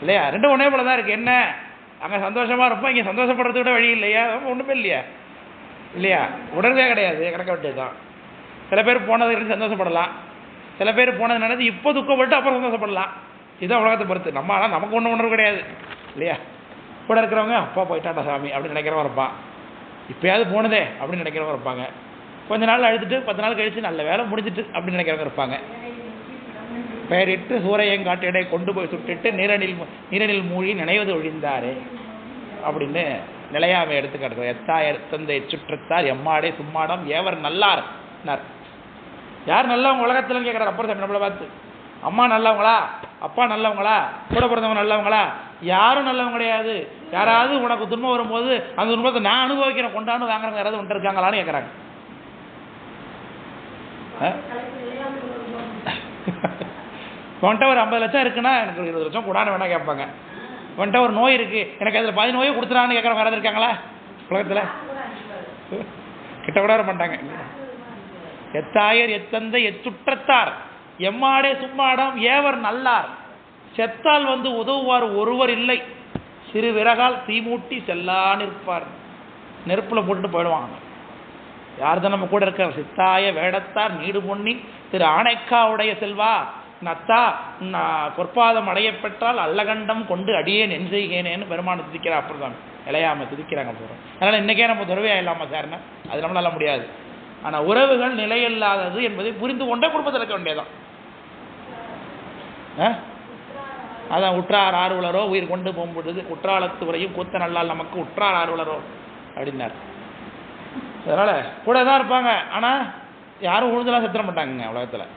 இல்லையா? ரெண்டும் ஒன்னே போல தான் இருக்கு. என்ன அங்கே சந்தோஷமா இருப்போம், இங்கே சந்தோஷப்படுறத விட வழி இல்லையா? ஒன்றுமே இல்லையா இல்லையா? உடனே கிடையாது, கிடக்க வேண்டியது தான். சில பேர் போனது சந்தோஷப்படலாம், சில பேர் போனது நினைச்சு இப்போ துக்கப்பட்டு அப்புறம் சந்தோஷப்படலாம். இதுதான் உலகத்தை பொறுத்து. நம்ம ஆனால் நமக்கு ஒன்றும் உணர்வு கிடையாது இல்லையா? கூட இருக்கிறவங்க அப்பா போயிட்டாண்டா சாமி அப்படின்னு நினைக்கிறவங்க இருப்பான். இப்போயாவது போனதே அப்படின்னு நினைக்கிறவங்க இருப்பாங்க. கொஞ்ச நாள் அழுதுட்டு 10 நாள் கழிச்சு நல்ல வேலை முடிஞ்சிட்டு அப்படின்னு நினைக்கிறவங்க இருப்பாங்க. பெயரிட்டு சூரையங்காட்டிடை கொண்டு போய் சுட்டிட்டு நீரனில் மூழ்கி நினைவது ஒழிந்தாரே அப்படின்னு நிலையாமை எடுத்து காட்டுறார். எத்தாயர் தந்தை சுற்றத்தார் எம்மாடே சும்மாடம் ஏவர் நல்லார். யார் நல்லவங்க உலகத்தில் கேட்குறாரு அப்பர் சாமி நம்மளை பார்த்து. அம்மா நல்லவங்களா, அப்பா நல்லவங்களா, கூட பிறந்தவங்க நல்லவங்களா? யாரும் நல்லவங்க கிடையாது. யாராவது உனக்கு துன்பம் வரும்போது அந்த துன்பத்தை நான் அனுபவிக்கிறேன் கொண்டாந்து வாங்குறவங்க யாராவது வந்துட்டு இருக்காங்களான்னு கேட்குறாங்க. வந்துட்டு ஒரு 50 லட்சம் இருக்குன்னா எனக்கு 20 லட்சம் கூடான்னு வேணா கேட்பாங்க. வந்துட்டு ஒரு நோய் இருக்கு எனக்கு அதில் 10 நோயை கொடுத்துறான்னு கேட்குறவங்க யாராவது இருக்காங்களா உலகத்தில்? கிட்ட கூட வர மாட்டாங்க. எத்தாயர் எத்தந்தை எச்சுற்றத்தார் எம்மாடே சும்மாடம் ஏவர் நல்லார். செத்தால் வந்து உதவுவார் ஒருவர் இல்லை, சிறு விறகால் தீமூட்டி செல்லான்னு இருப்பார். நெருப்பில் போட்டுட்டு போயிடுவாங்க. யார் தான் நம்ம கூட இருக்க? சித்தாய வேடத்தார் நீடு பொன்னி திரு ஆணைக்காவுடைய செல்வா நத்தா பொற்பாதம் அடைய பெற்றால் அல்லகண்டம் கொண்டு அடியே நென் செய்கேனேன்னு பெருமானை துதிக்கிறா. அப்புறம் தான் இளையாம துதிக்கிறாங்க போகிறோம். அதனால் இன்றைக்கே நம்ம துறவியா இல்லாமல் சார்னா அது நம்மளால முடியாது. ஆனால் உறவுகள் நிலையில்லாதது என்பதை புரிந்து கொண்டே குடும்பத்தில் இருக்க வேண்டியதான். அதான் உற்றார் ஆர்வலரோ உயிர் கொண்டு போகும்பொழுது குற்றாலத்து உரையும் கூத்த நல்லால் நமக்கு உற்றார் ஆர்வலரோ அப்படின்னார். அதனால் கூட தான் இருப்பாங்க. ஆனால் யாரும் உழுதெல்லாம் செத்துற மாட்டாங்க உலகத்தில்.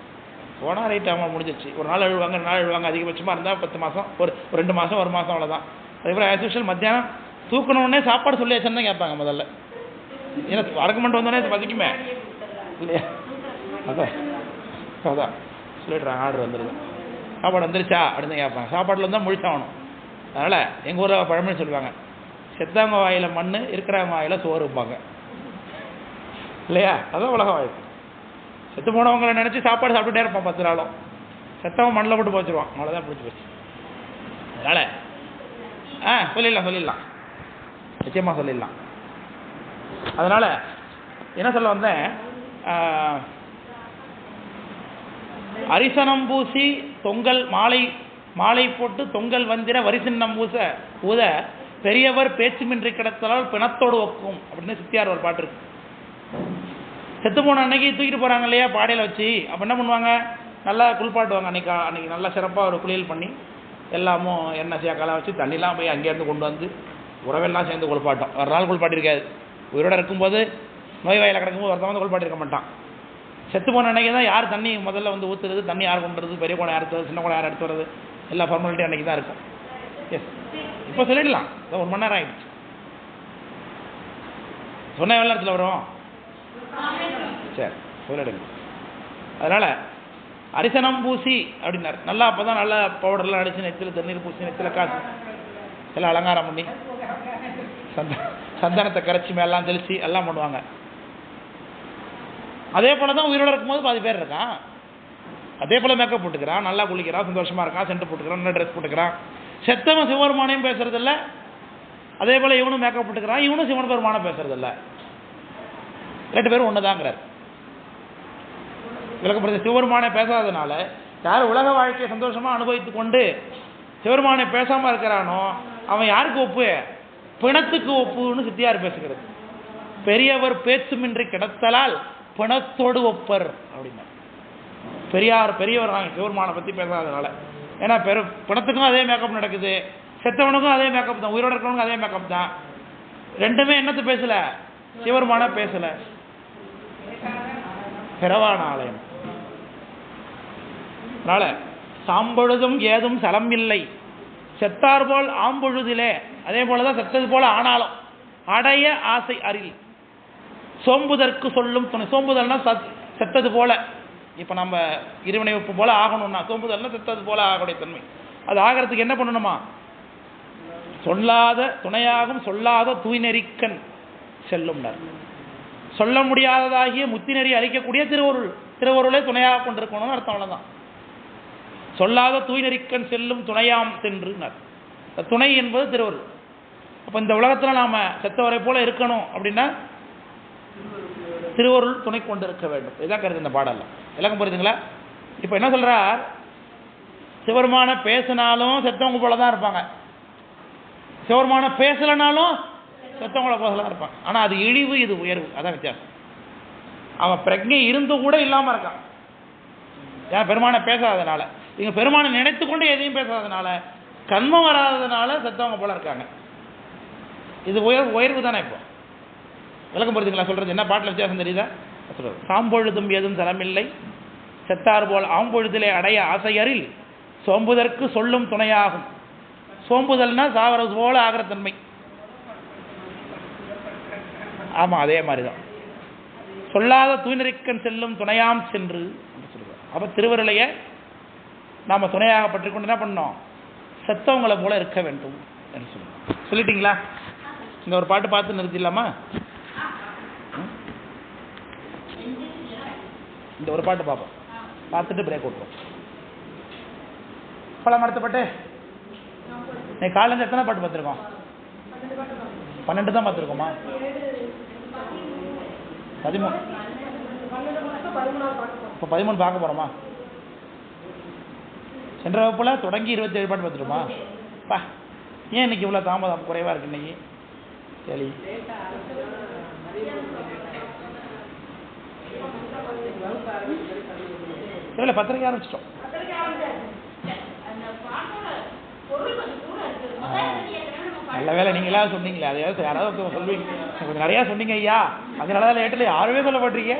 போனால் ரைட் ஆமாம் முடிஞ்சிச்சு. ஒரு நாள் அழுவாங்க, 2 நாள் அழுவாங்க. அதிகபட்சமாக இருந்தால் 10 மாதம், ஒரு 2 மாதம், 1 மாதம், அவ்வளோதான். அதுக்கப்புறம் ஆஸ் யூஷுவல் மத்தியானம் தூக்கணுன்னே சாப்பாடு சொல்லியாச்சுன்னு தான் கேட்பாங்க முதல்ல. ஏன்னா அரக்கமெண்ட் வந்தோடனே அது பதிக்குமே இல்லையா? அதான் சொல்லிடுறாங்க ஆர்டர் வந்துடுது, சாப்பாடு வந்துருச்சா அப்படின்னு தான் கேட்பாங்க. சாப்பாட்டில் வந்தால் முழிச்சாகணும். அதனால் எங்கள் ஊரில் பழமொழி சொல்லுவாங்க, செத்தவங்க வாயில் மண் இருக்கிறவங்க வாயில் சோறுப்பாங்க இல்லையா? அதான் உலக வாழ்க்கை. செத்து போனவங்களை நினச்சி சாப்பாடு சாப்பிட்டுட்டே இருப்பான் 10 நாளும். செத்தவன் மண்ணில் போட்டு போச்சுருவான். அவ்வளோதான் பிடிச்சி போச்சு. அதனால் சொல்லிடலாம் நிச்சயமாக சொல்லிடலாம். அதனால் என்ன சொல்ல வந்தேன், அரிசனம் பூசி தொங்கல் மாலை போட்டு தொங்கல் வந்திர வரிசின்னம் ஊத பெரியவர் பேச்சுமின்றி கிடத்தலால் பிணத்தோடு ஒக்கும் அப்படின்னு சித்தியார் ஒரு பாட்டு இருக்கு. செத்து போன அன்னைக்கு தூக்கிட்டு போகிறாங்க இல்லையா பாடையில் வச்சு. அப்போ என்ன பண்ணுவாங்க, நல்லா குளிப்பாட்டுவாங்க. அன்றைக்கி நல்லா சிறப்பாக ஒரு குளியல் பண்ணி எல்லாமும் எண்ணெய் சேக்காலாம் வச்சு தண்ணிலாம் போய் அங்கேருந்து கொண்டு வந்து உறவெல்லாம் சேர்ந்து குளிப்பாட்டோம். ஒரு நாள் குளிப்பாட்டிருக்காது. உயிரோடு இருக்கும்போது நோய் வாயில் கிடக்கும்போது ஒருத்தவங்க வந்து குளிப்பாட்டிருக்க மாட்டான். செத்து போன அன்றைக்கி தான் யார் தண்ணி முதல்ல வந்து ஊற்றுறது, தண்ணி யார் கொண்டு வருது, பெரிய குடம் யார் எடுத்து சின்ன குடம் யார் எடுத்து வர்றது, எல்லா ஃபார்மாலிட்டி அன்றைக்கி தான் இருக்கும். எஸ், இப்போ சொல்லிடலாம். 1 மணி நேரம் ஆகிடுச்சு. சொன்ன எவ்வளோ நேரத்தில் வரும்? சரி சொல்லிடுங்க. அதனால் அரிசனம் பூசி அப்படின்னார். நல்லா அப்போ தான் நல்லா பவுடர்லாம் அடித்து நெத்தியில் தண்ணீர் பூசி நெத்தியில் காசு எல்லாம் அலங்காரம் பண்ணி சந்தனத்தை கரைச்சி மேலாம் தெளித்து எல்லாம் பண்ணுவாங்க. அதே போல் தான் உயிரோடு இருக்கும்போது பாதி பேர் இருக்கான். அதே போல் மேக்கப் போட்டுக்கிறான், நல்லா குளிக்கிறான், சந்தோஷமாக இருக்கான், சென்ட் போட்டுக்கிறான், நல்ல ட்ரெஸ் போட்டுக்கிறான். செத்தவன் சிவபெருமானையும் பேசுறதில்ல. அதே போல் இவனும் மேக்கப் போட்டுக்கிறான், இவனும் சிவபெருமானை பேசுறதில்ல. 2 பேரும் ஒன்று தாங்கிறார். விளக்கப்படுத்த சிவபெருமானை பேசாததுனால யார் உலக வாழ்க்கையை சந்தோஷமாக அனுபவித்து கொண்டு சிவபெருமானை பேசாமல் இருக்கிறானோ அவன் யாருக்கு ஒப்பு? பிணத்துக்கு ஒப்புன்னு சித்தியார் பேசுகிறது. பெரியவர் பேச்சுமின்றி கிடத்தலால் பிணத்தோடு ஒப்பர் அப்படின்னா பெரியவர் நாங்கள் சிவபெருமானை பற்றி பேசாததுனால. ஏன்னா பிணத்துக்கும் அதே மேக்கப் நடக்குது, செத்தவனுக்கும் அதே மேக்கப் தான், உயிரோடு இருக்கிறவனுக்கும் அதே மேக்கப் தான். ரெண்டுமே என்னத்தை பேசலை? சிவபெருமானை பேசலை. பிறவான ஆலயம். அதனால சாம்பொழுதும் ஏதும் சலம் இல்லை செத்தார் போல் ஆம்பொழுதிலே. அதே போலதான் செத்தது போல ஆனாலும் அடைய ஆசை அறில் சோம்புதற்கு சொல்லும் துணை. சோம்புதல்னா செத்தது போல. இப்போ நம்ம இருவினை உப்பு போல ஆகணும்னா சோம்புதல்னா செத்தது போல ஆகக்கூடிய தன்மை. அது ஆகிறதுக்கு என்ன பண்ணணுமா? சொல்லாத துணையாகும் சொல்லாத தூய்நெறிக்கண் செல்லும்னார். சொல்ல முடியாததாகிய முத்திநெறி அளிக்கக்கூடிய திருவருளை துணையாக கொண்டிருக்கணும்னு அர்த்தம். அவ்வளோதான். சொல்லாத தூய்நெறிக்கண் செல்லும் துணையாம் சென்றுனார். துணை என்பது திருவருள். அப்போ இந்த உலகத்தில் நாம் செத்தவரை போல இருக்கணும் அப்படின்னா திருவருள் துணை கொண்டு இருக்க வேண்டும். இதுதான் கருது இந்த பாடல்ல. விளக்கம் புரியுதுங்களா? இப்போ என்ன சொல்றார், சிவபெருமான பேசினாலும் செத்தவங்க போல தான் இருப்பாங்க, சிவபெருமான பேசலைனாலும் செத்தவங்கள போல தான் இருப்பாங்க. ஆனால் அது இழிவு, இது உயர்வு. அதான் வித்தியாசம். அவன் பிரஜை இருந்து கூட இல்லாமல் இருக்கான். ஏன் பெருமானை பேசாததுனால, இவங்க பெருமானை நினைத்து கொண்டு எதையும் பேசாததுனால, கண்மம் வராததுனால செத்தவங்க போல இருக்காங்க. இது உயர்வு தானே. இப்போ விளக்கம் புரிஞ்சுங்களா சொல்றது? என்ன பாட்டில் வித்தியாசம் தெரியுதா? சாம்பொழுதும் ஏதும் தரமில்லை செத்தார் போல் ஆம்பொழுதிலே அடைய ஆசையரில் சோம்புதற்கு சொல்லும் துணையாகும். சோம்புதல்னா சாவறது போல ஆகிற தன்மை. ஆமாம், அதே மாதிரி தான். சொல்லாத தூய்நெறிக்கண் செல்லும் துணையாம் சென்று சொல்லுவார். அப்போ திருவருளைய நாம் துணையாக பற்றி கொண்டு என்ன பண்ணோம்? செத்தவங்களை போல இருக்க வேண்டும் என்று சொல்லுவோம். சொல்லிட்டீங்களா? இந்த ஒரு பாட்டு பார்த்து நிறுத்திடலாமா? இந்த ஒரு பாட்டு பார்ப்போம், பார்த்துட்டு பிரேக் விட்டுருவோம். பழம் அடுத்தப்பட்டு நீ காலேஜ் எத்தனை பாட்டு பார்த்துருக்கோம்? 12 தான் பார்த்துருக்கோமா? 13. இப்போ 13 பார்க்க போகிறோமா? சென்ற வகுப்பில் தொடங்கி 27 பாட்டு பார்த்துருமா? பா, ஏன் இன்னைக்கு இவ்வளோ தாமதம் குறைவாக இருக்கு இன்னைக்கு? சரி, இல்லை 10:30 ஆரம்பிச்சிட்டோம். நல்ல வேலை நீங்களா சொன்னீங்களே, அதையாவது யாராவது சொல்வீங்க. கொஞ்சம் நிறையா சொன்னீங்க ஐயா, அதனால தான் லேட்டில் யாருமே சொல்ல மாட்டீங்க.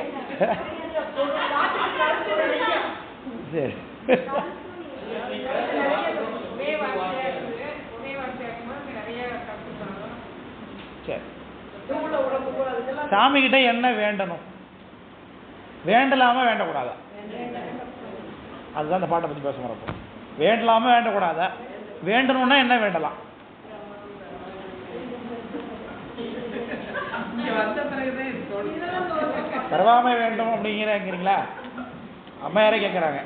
சரி, சரி. சாமி கிட்ட என்ன வேண்டணும், வேண்டலாமா வேண்டக்கூடாதா? அதுதான் இந்த பாட்டை பற்றி பேச போகிறோம். வேண்டலாமா வேண்டக்கூடாதா? வேண்டணும்னா என்ன வேண்டலாம்? பெறவாமை வேண்டும் அப்படிங்கிறீங்களா? அம்மையாரே கேட்குறாங்க.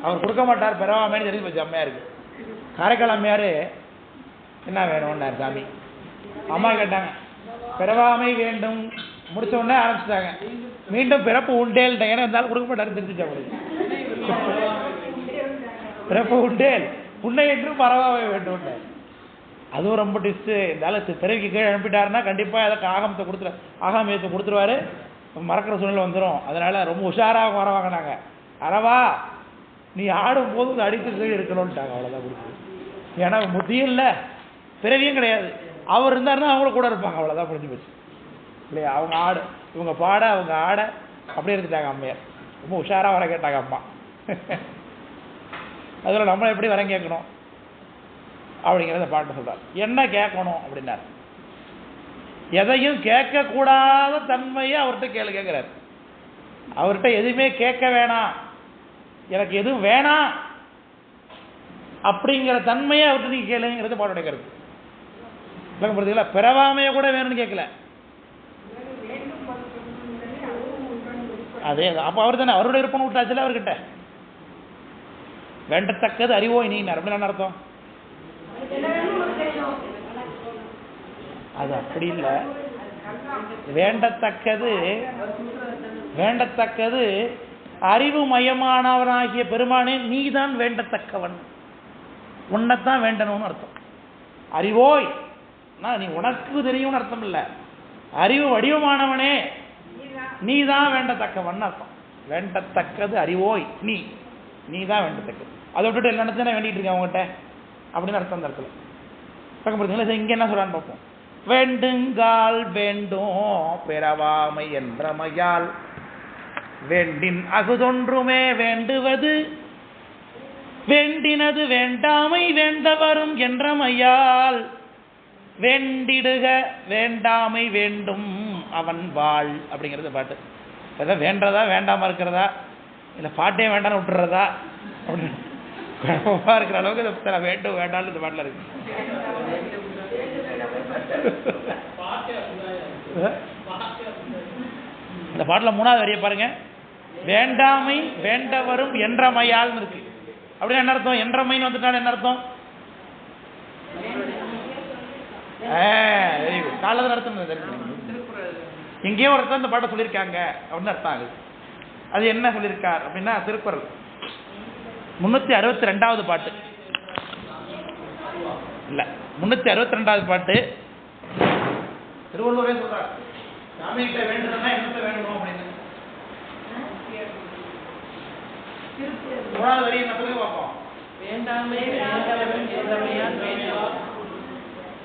அவர் கொடுக்க மாட்டார், பெறவாமைன்னு தெரிஞ்சு போச்சு அம்மையாருக்கு. காரைக்கால் அம்மையார் என்ன வேணும்னார் சாமி. அம்மா கேட்டாங்க, பெறவாமை வேண்டும். முடிச்ச உடனே ஆரம்பிச்சிட்டாங்க, மீண்டும் பிறப்பு உண்டேல். ஏன்னா இருந்தாலும் கொடுக்க மாட்டாரு தெரிஞ்சுச்சு அவங்களுக்கு. பிறப்பு உண்டேல் உன்னை என்றும் பரவாமை வேண்டும். அதுவும் ரொம்ப டிஸ்ட்டு. இருந்தாலும் பிறவிக்கு கீழே அனுப்பிட்டாருன்னா கண்டிப்பாக எதாவது ஆகாமியத்தை கொடுத்துருவாரு. மறக்கிற சூழ்நிலை வந்துடும். அதனால ரொம்ப உஷாராக வர வாங்கினாங்க. அறவா நீ ஆடும் போது அடித்து கீழே இருக்கணும்ட்டாங்க. அவ்வளோதான் கொடுத்து. ஏன்னா புத்தியும் இல்லை, பிறவியும் கிடையாது. அவர் இருந்தாருன்னா அவங்கள கூட இருப்பாங்க. அவ்வளோதான் முடிஞ்சு போச்சு இல்லையா? அவங்க ஆடு, இவங்க பாட, அவங்க ஆட, அப்படியே இருந்துட்டாங்க அம்மையார். ரொம்ப உஷாராக வர கேட்டாங்க அம்மா. அதில் நம்மளை எப்படி வர கேட்கணும் அப்படிங்கிறத பாட்டு சொல்கிறார். என்ன கேட்கணும் அப்படின்னார், எதையும் கேட்கக்கூடாத தன்மையை அவர்கிட்ட கேட்கிறார். அவர்கிட்ட எதுவுமே கேட்க வேணாம், எனக்கு எதுவும் வேணாம் அப்படிங்கிற தன்மையை அவர்கிட்ட நீங்கள் கேளுங்கிறது பாட்டுடைய கருத்து. விளக்கப்படுறதுல பிறவாமையை கூட வேணும்னு கேட்கல. அதே அப்போ அவர் தானே அவருடைய விருப்பம் விட்டாச்சுல அவர்கிட்ட. வேண்டத்தக்கது அறிவோய் நீனார். அப்படின்னு அர்த்தம் அது அப்படி இல்லை. வேண்டத்தக்கது அறிவு மயமானவனாகிய பெருமானே நீதான் வேண்டத்தக்கவன், உன்னைத்தான் வேண்டணும்னு அர்த்தம். அறிவோய் நீ உனக்கு தெரியும்னு அர்த்தம் இல்லை, அறிவு வடிவமானவனே நீதான் வேண்டத்தக்கவன் அர்த்தம். வேண்டத்தக்கது அறிவோய் நீதான் வேண்டத்தக்கது. அதை விட்டுட்டு எல்லா இடத்துல வேண்டிட்டு இருக்கேன் அவங்ககிட்ட அப்படின்னு அர்த்தம் அந்த இடத்துல. பக்கப்படுத்துங்களா? இங்கே என்ன சொல்றான்னு பார்ப்போம். வேண்டுங்கால் வேண்டும் பெறவாமை என்றமையால் வேண்டின் அகுதொன்றுமே வேண்டுவது வேண்டினது வேண்டாமை வேண்டவரும் என்றமையால் வேண்டிடுக வேண்டாமை வேண்டும் அவன் வாழ் அப்படிங்கிறது பாட்டு. அதான் வேண்டதா வேண்டாமல் இருக்கிறதா இல்லை பாட்டே வேண்டாம்னு விட்டுறதா அப்படின்னு குழப்பமாக இருக்கிற அளவுக்கு இந்த வேண்டும் வேண்டாம்னு இந்த பாட்டில் இருக்கு. இந்த பாட்டில் 3வது வரியை பாருங்க. வேண்டாமை வேண்டவரும் என்றமையால் இருக்கு. அப்படின்னா என்ன அர்த்தம்? என்றமைன்னு வந்துட்டாலும் என்ன அர்த்தம்? காலத்தில் அர்த்தம் எங்கேயோ ஒரு அர்த்தம் இந்த பாட்டை சொல்லியிருக்காங்க அப்படின்னு அர்த்தம் ஆகுது. அது என்ன சொல்லியிருக்கார் அப்படின்னா திருக்குறள் 362வது பாட்டு இல்லை 362வது பாட்டு. திருவள்ளுவரே சொல்றார், சாமிகிட்ட வேண்டும்னா என்னத்தை வேணும் அப்படின்னு. மூணாவது வரி என்ன சொல்லுங்க பார்ப்போம். வேண்டாமை வேண்டவரும் என்றமையால் வேண்டுவோம்.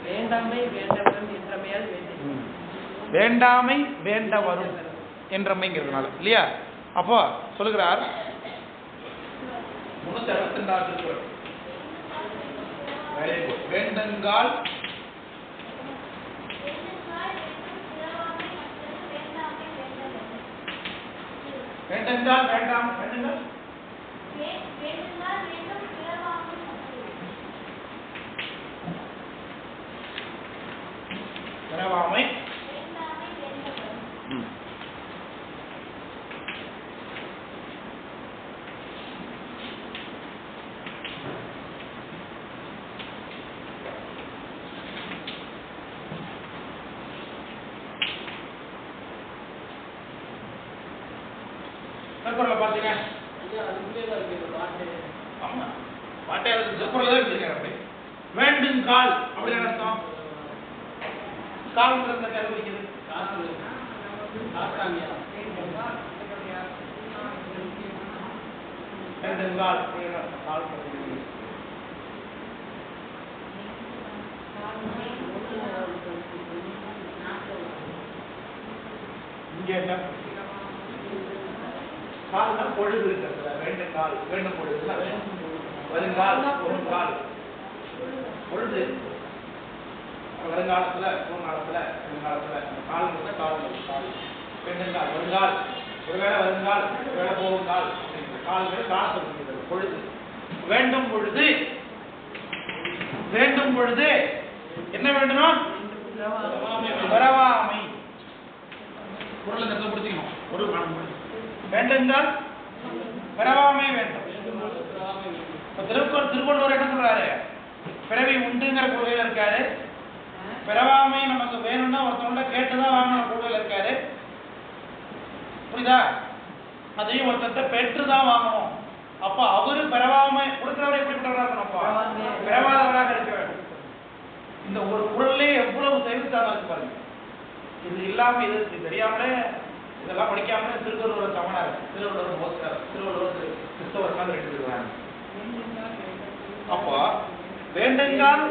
வேண்டாமை வேண்டவரும் என்றமையால் வேண்டும். வேண்டாமை வேண்ட வரும் என்றமைங்கிறதுனால இல்லையா? அப்போ சொல்லுகிறார் 362 வேண்டுங்கால் வேண்டுங்கால் வேண்டாம் வேண்டுங்கள் பிறவாமை திருக்குறள் பாத்தீங்க. ஆமா பாட்டே திருக்குறள் தான் இருக்கு. வேண்டுங்கால் அப்படின்னு அர்த்தம். கால்ங்கிறத கருவிக்கிறது வேண்டுங்கால் கால் இங்க என்ன கால்னா பொழுது இருக்கிறது. வேண்டுங்கால் வேண்டும் பொழுது வருங்கால் ஒருங்கால் பொழுது வருங்காலத்துல போர்க்காலத்துல வருங்காலத்துல காலத்துல கால் வேண்டுங்கால் வருங்கால் ஒருவேளை வருங்கால் ஒருவேளை போகுங்கால் கால்கள் காலத்தை குறிக்கிறது. பொழுது வேண்டும் பொழுது வேண்டும் பொழுது என்ன வேண்டுமா? பிறவாமை. பொருள் இந்த இடத்துல பிடிச்சிக்கணும். பொருள் காணும் வேண்டுங்கால் பிறவாமை வேண்டும். திருவள்ளுவர் என்ன சொல்றாரு? பிறவி உண்டுங்கிற கொள்கையில இருக்காரு. பிறவாமை நமக்கு வேணும்னா ஒருத்தவங்க கேட்டுதான் வாங்கணும் கொள்கையில இருக்காரு. புரியுதா? அதையும் ஒருத்தர் பெற்றுதான் வாங்கணும். அப்ப அவரு பிறவாமை கொடுக்கிறவரை எப்படிப்பட்டவராக இருக்கணும்? பிறவாதவராக இருக்க வேண்டும். இந்த ஒரு குரல்லே எவ்வளவு தெளிவுத்தான இருக்கு பாருங்க. இது இல்லாம இது தெரியாமலே இதெல்லாம் படிக்காமலே திருவள்ளுவர் தமிழர் திருவள்ளுவர் ஓசர் திருவள்ளுவர் கிறிஸ்தவர் எடுத்துக்கிறாங்க. அப்போ வேண்டுங்கால்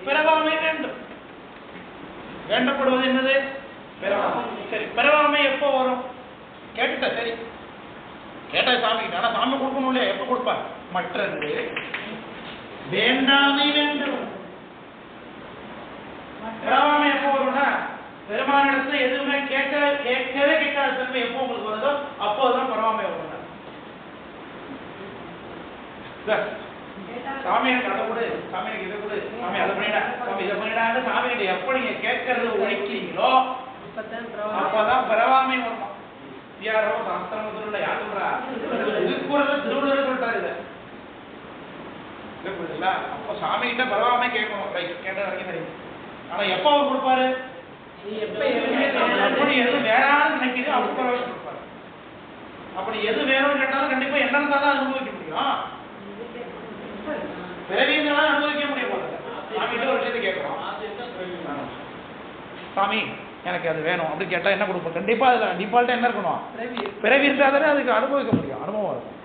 பிறவாமை வேண்டும். வேண்டப்படுவது என்னது? பிறவாமை. சரி, பிறவாமை எப்போ வரும்? கேட்டுட்ட சரி கேட்டா சாமி கிட்ட. ஆனா சாமி கொடுக்கணும் இல்லையா? எப்ப கொடுப்பார்? மற்றது வேண்டாமை வேண்டும். பிறவாமை எப்போ வரும்னா பெருமானிடத்துல எதுவுமே கேட்கவே கேட்காத தன்மை எப்போ உங்களுக்கு வருதோ அப்போதுதான் பிறவாமை வரும். சாமி எனக்கு அதை கொடு, சாமி எனக்கு இதை கொடு, சாமி அதை பண்ணிடா, சாமி இதை பண்ணிடான்னு சாமி கிட்ட எப்ப நீங்க கேட்கறது ஒழிக்கிறீங்களோ அப்பதான் பிறவாமை வருமா? யாரோ சாஸ்திரத்துல யார் சொல்றா? திருக்குறள் திருவள்ளுவர் சொல்றாரு இதை. புரியுதுங்களா? அப்போ சாமி கிட்ட பிறவாமை கேட்கணும். கேட்ட வரைக்கும் தெரியும். ஆனா எப்ப அவர் கொடுப்பாரு? அப்படி எது வேணாம்னு நினைக்கிறீங்க அப்படி கொடுப்பாரு. அப்படி எது வேணும்னு கேட்டாலும் கண்டிப்பா என்னன்னு தான் அனுபவிக்க முடியும். பிறவியெல்லாம் அனுபவிக்க முடிய மாட்டேன். சாமிகிட்ட ஒரு விஷயத்தை கேட்கிறோம். சாமி எனக்கு அது வேணும் அப்படி கேட்டா என்ன கொடுப்போம்? கண்டிப்பா அதுல டிஃபால்ட்டா என்ன இருக்கணும்? பிறவி இருந்தா தானே அதுக்கு அனுபவிக்க முடியும். அனுபவம் இருக்கும்.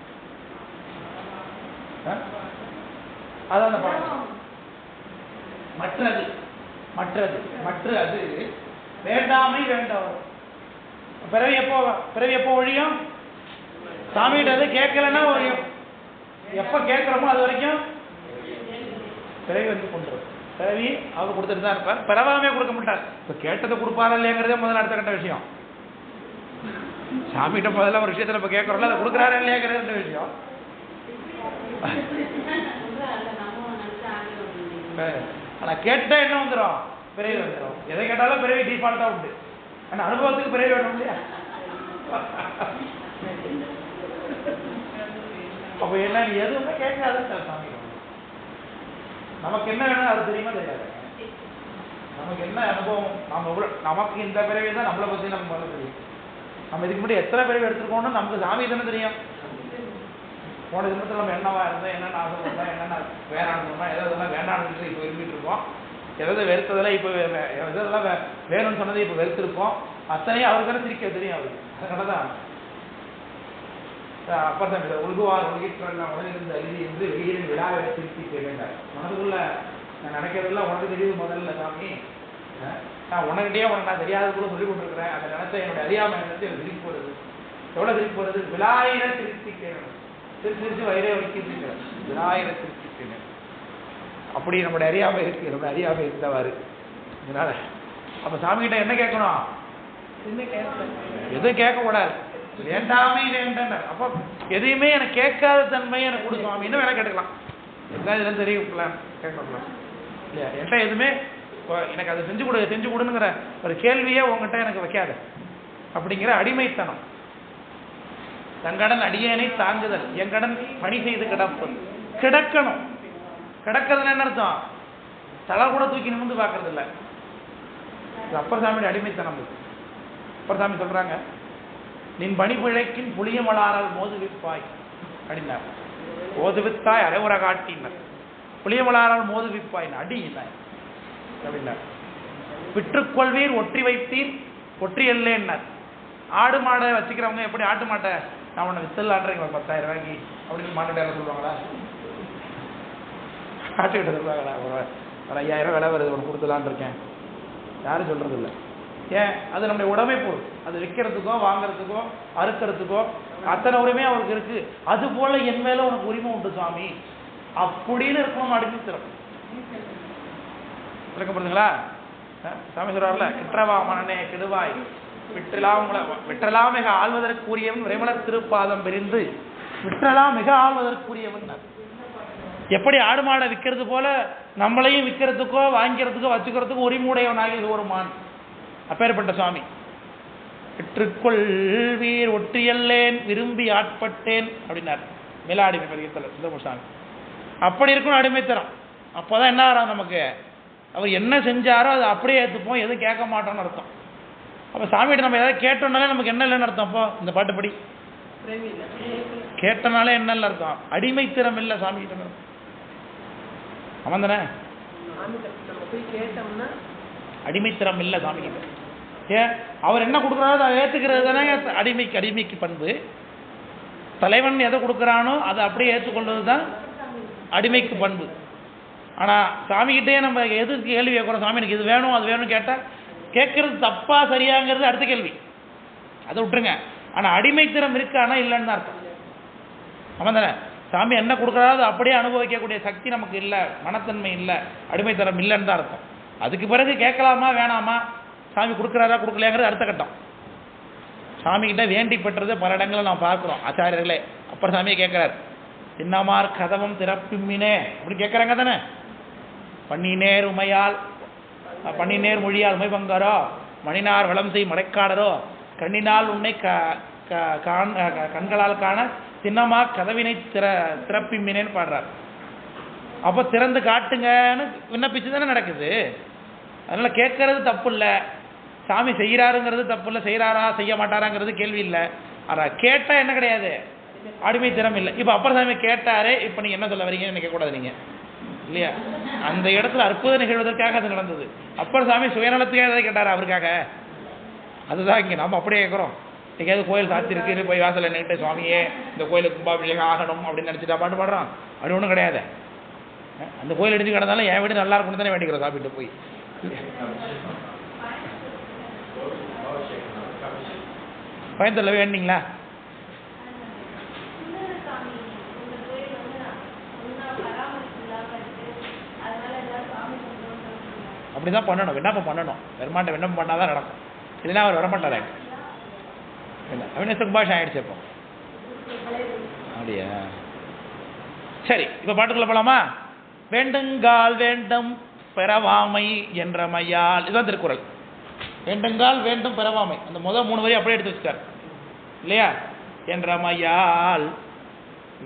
அதான் அந்த பாடம். மற்றது மற்றது மற்ற அது வேண்டாமை வேண்டாம். பிறவி எப்போ ஒழியும்? சாமிகிட்ட அது கேட்கலன்னா ஒழியும். எப்ப கேட்கிறோமோ அது வரைக்கும் பிறவி வந்து கொண்டு பிறவி அவர் கொடுத்துட்டு தான் இருப்பார். பிறவாமே கொடுக்க மாட்டார். இப்ப கேட்டதை கொடுப்பாரா இல்லையாங்கிறதே முதல்ல அடுத்த கட்ட விஷயம். சாமிகிட்ட முதல்ல ஒரு விஷயத்துல இப்ப கேட்கறோம்ல அதை கொடுக்குறாரா இல்லையாங்கிறது விஷயம். ஆனா கேட்டா என்ன வந்துடும்? பிறவி வந்துடும். எதை கேட்டாலும் பிறவி டிஃபால்ட்டா உண்டு. ஆனா அனுபவத்துக்கு பிறவி வேணும் இல்லையா? அப்ப என்ன எதுவுமே கேட்காத சாமி நமக்கு என்ன வேணும் அது தெரியுமா தெரியாது. நமக்கு என்ன அனுபவம் நமக்கு இந்த பிறவி தான் நம்மளை பத்தி நமக்கு முதல்ல தெரியும். நம்ம இதுக்கு முன்னாடி எத்தனை பிறவி எடுத்துருக்கோம்னு நமக்கு சாமி தானே தெரியும். போன ஜென்மத்தில் நம்ம என்னவா இருந்தோம், என்னென்ன ஆசை இருந்தோம், என்னென்ன வேணான்னு சொன்னோம், எதெல்லாம் வேண்டாம்னு சொல்லி இப்போ விரும்பிட்டு இருக்கோம், எதாவது வெறுத்ததெல்லாம் இப்போ எதெல்லாம் வேணும்னு சொன்னதை இப்போ வெறுத்திருக்கோம். அத்தனையும் அவருக்கு தானே சிரிக்க தெரியும். அவருக்கு அதனால தான் அப்பர் சாமி உள்குவார் உலகிற்றெல்லாம் உலகிருந்து அழுதி என்று வெளியிலின் விழாவை திருப்பி கேட்டார். மனதுக்குள்ள நான் நினைக்கிறதெல்லாம் உனக்கு தெரியுது முதல்ல சாமி, நான் உனக்கிட்டே உனக்கு நான் தெரியாத கூட சொல்லி கொண்டிருக்கிறேன். அதை நினைச்ச என்னுடைய அறியாமை நினைச்சு எனக்கு திருப்பி போகிறது. எவ்வளோ திருப்பி போகிறது? விழாயிர திருப்பி கேட்கணும். திருச்சி வயிறே வைக்க விழாயிர திருப்பி கேட்கணும். அப்படி நம்முடைய அறியாமை இருக்கு, நம்முடைய அறியாமை இருந்தவாறு. அதனால அப்ப சாமி கிட்ட என்ன கேட்கணும்? எதுவும் கேட்கக்கூடாது, வேண்டாமே வேண்டாம். அப்போ எதையுமே எனக்கு கேட்காத தன்மையை எனக்கு கொடு சுவாமி, இன்னும் வேணா கேட்டுக்கலாம், எல்லாம் இதுல தெரியும் கேட்கலாம் இல்லையா? என்கிட்ட எதுவுமே எனக்கு அதை செஞ்சு கொடுங்கிற ஒரு கேள்வியே உங்ககிட்ட எனக்கு வைக்காத அப்படிங்கிற அடிமைத்தனம். தங்கடன் அடியேனை தாங்குதல், என் கடன் பணி செய்து கிடப்பது. கிடக்கணும், கிடக்கிறதுல என்ன அர்த்தம்? தலை கூட தூக்கி நிமிர்ந்து பார்க்கறது இல்லை. அப்பர் சாமியோட அடிமைத்தனம். அப்பர் சாமி சொல்றாங்க, நின் பணி பிழைக்கின் புளியமலாரால் மோதுவிப்பாய் அப்படின்னார். ஓதுவித்தாய் அரைவுற காட்டினார். புளியமலாரால் மோதுவிப்பாய் அடி இல்லை அப்படின்னார். விற்றுக்கொள்வீர் ஒற்றி வைத்தீர் ஒற்றி இல்லைன்னார். ஆடு மாடை வச்சுக்கிறவங்க எப்படி ஆட்டு மாட்டை நான் உன்னை வித்தலான்றீங்க 10,000 ரூபாய்க்கு அப்படின்னு மாட்டுட்டார சொல்லுவாங்களா? ஆட்டுக்கிட்ட சொல்லுவாங்களா? ஒரு 5,000 விலை வருது ஒன்று கொடுத்துலான் இருக்கேன், யாரும் சொல்றது இல்லை. ஏன்? அது நம்முடைய உடைமை பொருள். அது விற்கிறதுக்கோ வாங்கறதுக்கோ அறுக்கிறதுக்கோ அத்தனை உரிமை அவருக்கு இருக்கு. அது போல என் மேல உனக்கு உரிமை உண்டு சாமி அப்படின்னு இருக்கணும். அடிமைத்தனம் விளக்கப்படுதுங்களா? சாமி சொல்றாருல, கிற்றவா மனனே கெடுவாய் விற்றலாம் மிக ஆள்வதற்குரியவன் விரைமலர் திருப்பாதம் பிரிந்து விற்றலாம் மிக ஆள்வதற்குரியவன். எப்படி ஆடு மாடை விற்கிறது போல நம்மளையும் விற்கிறதுக்கோ வாங்கிறதுக்கோ வச்சுக்கிறதுக்கோ உரிமுடையவனாகி ஒரு மான். அப்பேற்பட்ட சுவாமி. விற்றுக்கொள்வீர் ஒற்றியல்லேன் விரும்பி ஆட்பட்டேன் அப்படின்னார் மேலாடிமை பதிகத்தில் சுந்தரமூர்த்தி. அப்படி இருக்கணும் அடிமைத்தரம். அப்போதான் என்ன ஆகும் நமக்கு? அவர் என்ன செஞ்சாரோ அதை அப்படியே ஏற்றுப்போம், எதுவும் கேட்க மாட்டோம்னு அர்த்தம். அப்போ சாமிகிட்ட நம்ம ஏதாவது கேட்டோம்னாலே நமக்கு என்ன இல்லைன்னு அர்த்தம்? அப்போ இந்த பாட்டுப்படி கேட்டனாலே என்ன இல்லை அர்த்தம்? அடிமைத்திறம் இல்லை சாமிகிட்ட. ஆமாம் தானே? அடிமைத்திறம் இல்லை சாமிகிட்ட. ஏன்? அவர் என்ன கொடுக்குறாரோ அதை ஏற்றுக்கிறது தானே அடிமைக்கு பண்பு. தலைவன் எதை கொடுக்குறானோ அதை அப்படியே ஏற்றுக்கொள்வது தான் அடிமைக்கு பண்பு. ஆனால் சாமிகிட்டே நம்ம எது கேள்வி கேட்குறோம்? சாமி எனக்கு இது வேணும் அது வேணும்னு கேட்டால் கேட்கறது தப்பா சரியாங்கிறது அடுத்த கேள்வி, அதை விட்டுருங்க. ஆனால் அடிமைத்திறம் இருக்கு, ஆனால் இல்லைன்னு தான் அர்த்தம். ஆமாம் தானே? சாமி என்ன கொடுக்குறாரோ அதை அப்படியே அனுபவிக்கக்கூடிய சக்தி நமக்கு இல்லை, மனத்தன்மை இல்லை, அடிமைத்தரம் இல்லைன்னு தான் அர்த்தம். அதுக்கு பிறகு கேட்கலாமா வேணாமா, சாமி கொடுக்குறாரா கொடுக்கலையாங்கிறது அடுத்த கட்டம். சாமிகிட்ட வேண்டி பெற்றது பல இடங்களில் நான் பார்க்குறோம். ஆச்சாரியர்களே அப்பர் சாமியை கேட்குறாரு, சின்னமார் கதவம் திறப்பிம்மினே அப்படி கேட்குறாங்க தானே. பண்ணினேர் உமையால் பண்ணினேர் மொழியால் உமை பங்காரோ மணினார் வளம் செய் மடைக்காடரோ கண்ணினால் உன்னை கண்களால் காண சின்னமா கதவினை திறப்பிம்மினேன்னு பாடுறார். அப்போ திறந்து காட்டுங்கன்னு விண்ணப்பிச்சு தானே நடக்குது. அதனால் கேட்கறது தப்பு இல்லை, சாமி செய்கிறாருங்கிறது தப்பு இல்லை, செய்கிறாரா செய்ய மாட்டாராங்கிறது கேள்வி இல்லை. ஆனால் கேட்டால் என்ன கிடையாது? அடிமைத்திறம் இல்லை. இப்போ அப்பர் சாமி கேட்டாரே, இப்போ நீங்கள் என்ன சொல்ல வரீங்கன்னு நினைக்கக்கூடாது நீங்கள் இல்லையா? அந்த இடத்துல அற்புதம் நிகழ்வதற்காக அது நடந்தது. அப்பர் சாமி சுயநலத்துக்காக எதாவது கேட்டார் அவருக்காக? அதுதான் இங்கே நம்ம அப்படியே கேட்குறோம். எங்கேயாவது கோயில் சாத்திருக்கு போய் வாசல் நின்றுட்டு சுவாமியே இந்த கோயிலுக்கு கும்பாபிஷேகம் ஆகணும் அப்படின்னு நினச்சிட்டா பாட்டு பாடுறோம். அப்படி ஒன்றும் கிடையாது. அந்த கோயில் இடிஞ்சு கிடந்தாலும் என் வீடு நல்லா இருக்கணும் தானே வேண்டிக்கிறோம் சாப்பிட்டு போய். பயத்தில் வேண்டிங்களா? அப்படிதான் பண்ணணும், விண்ணப்பம் பண்ணணும். பெருமாண்ட விண்ணப்பம் பண்ணாதான் நடக்கும், இல்லைன்னா அவர் வரமாட்டார். அவினேச கும்பாஷம் ஆயிடுச்சு இப்போ. அப்படியா? சரி, இப்போ பாட்டுக்குள்ள போலாமா? வேண்டுங்கால் வேண்டும் பெறவாமை என்ற மையால், இதுதான் திருக்குறள். வேண்டுங்கால் வேண்டும் பெறவாமை, அந்த முதல் 3 வரி அப்படியே எடுத்து வச்சுட்டார் இல்லையா? என்ற மையால்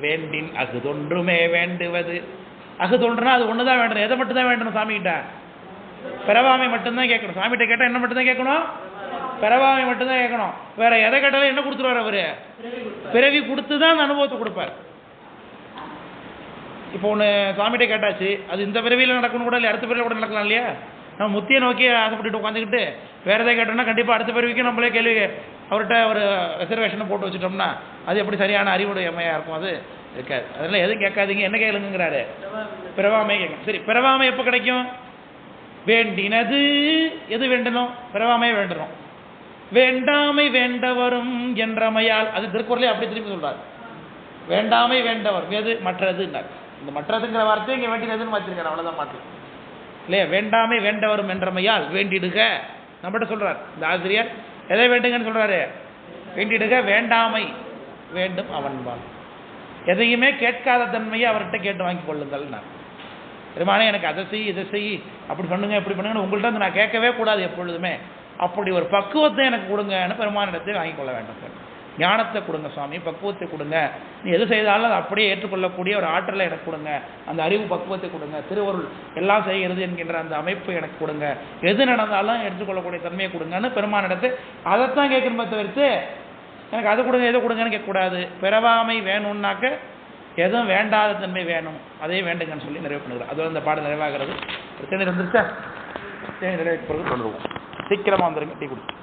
வேண்டின் அகுதொன்றுமே வேண்டுவது. அகுதொன்றுனா அது ஒன்று தான் வேண்டணும். எதை மட்டும் தான் வேண்டணும்? சாமிகிட்ட பெறவாமை மட்டும்தான் கேட்கணும். சாமிகிட்ட கேட்டால் என்ன மட்டும்தான் கேட்கணும்? பெறவாமை மட்டும்தான் கேட்கணும். வேற எதை கேட்டாலும் என்ன கொடுத்துருவார் அவரு? பிறவி கொடுத்து தான் அந்த அனுபவத்தை கொடுப்பார். இப்போ ஒன்று சாமிகிட்ட கேட்டாச்சு, அது இந்த பிறவியில் நடக்கணும் கூட இல்லை, அடுத்த பிறவியில் கூட நடக்கலாம் இல்லையா? நம்ம முத்தியை நோக்கி ஆசைப்பட்டு உட்காந்துக்கிட்டு வேறு எதாவது கேட்டோம்னா கண்டிப்பாக அடுத்த பிறவிக்கும் நம்மளே கேள்வி அவர்கிட்ட ஒரு ரிசர்வேஷனை போட்டு வச்சுட்டோம்னா அது எப்படி சரியான அறிவுடைய அம்மையாக இருக்கும்? அது இருக்காது. அதெல்லாம் எதுவும் கேட்காதீங்க, என்ன கேளுங்கிறாரு? பிறவாமை கேட்கணும். சரி, பிறவாமை எப்போ கிடைக்கும்? வேண்டினது எது வேண்டணும்? பிறவாமையை வேண்டணும். வேண்டாமை வேண்டவரும் என்றமையால், அது திருக்குறளே அப்படி திரும்பி சொல்றாரு. வேண்டாமை வேண்டவர் எது? மற்றதுன்னார். இந்த மற்றதுங்கிற வார்த்தையை இங்கே வேண்டினதுன்னு வச்சிருக்காரு, அவ்வளோதான் மாற்றி இல்லையா? வேண்டாமை வேண்டவரும் என்றமையால் வேண்டிடுக நம்மகிட்ட சொல்றார் இந்த ஆசிரியர். எதை வேண்டுங்கன்னு சொல்றாரு? வேண்டிடுக வேண்டாமை வேண்டும் அவன்பால். எதையுமே கேட்காத தன்மையை அவர்கிட்ட கேட்டு வாங்கி கொள்ளுங்கள். நான் பெருமானே எனக்கு அதை செய் இதை செய் அப்படி பண்ணுங்க இப்படி பண்ணுங்கன்னு உங்கள்கிட்ட வந்து நான் கேட்கவே கூடாது எப்பொழுதுமே. அப்படி ஒரு பக்குவத்தை எனக்கு கொடுங்கன்னு பெருமானிடத்தை வாங்கி கொள்ள வேண்டும் சார். ஞானத்தை கொடுங்க சுவாமி, பக்குவத்தை கொடுங்க. நீ எது செய்தாலும் அதை அப்படியே ஏற்றுக்கொள்ளக்கூடிய ஒரு ஆற்றலை எனக்கு கொடுங்க, அந்த அறிவு பக்குவத்தை கொடுங்க. திருவருள் எல்லாம் செய்கிறது என்கின்ற அந்த அமைப்பு எனக்கு கொடுங்க. எது நடந்தாலும் எடுத்துக்கொள்ளக்கூடிய தன்மையை கொடுங்கன்னு பெருமானிடத்தை அதைத்தான் கேட்கணுமே தவிர்த்து எனக்கு அது கொடுங்க எதை கொடுங்கன்னு கேட்கக்கூடாது. பிறவாமை வேணும்னாக்க எதுவும் வேண்டாத தன்மை வேணும், அதே வேண்டுங்கன்னு சொல்லி நிறைவு பண்ணுகிறோம். அது அந்த பாடம் நிறைவாகிறது. தேநீர் வந்துருச்சா? தேநீர் நிறைவேற்ற பிறகு தொடருவோம். சீக்கிரமாக வந்துருங்க, டீ குடிச்சு.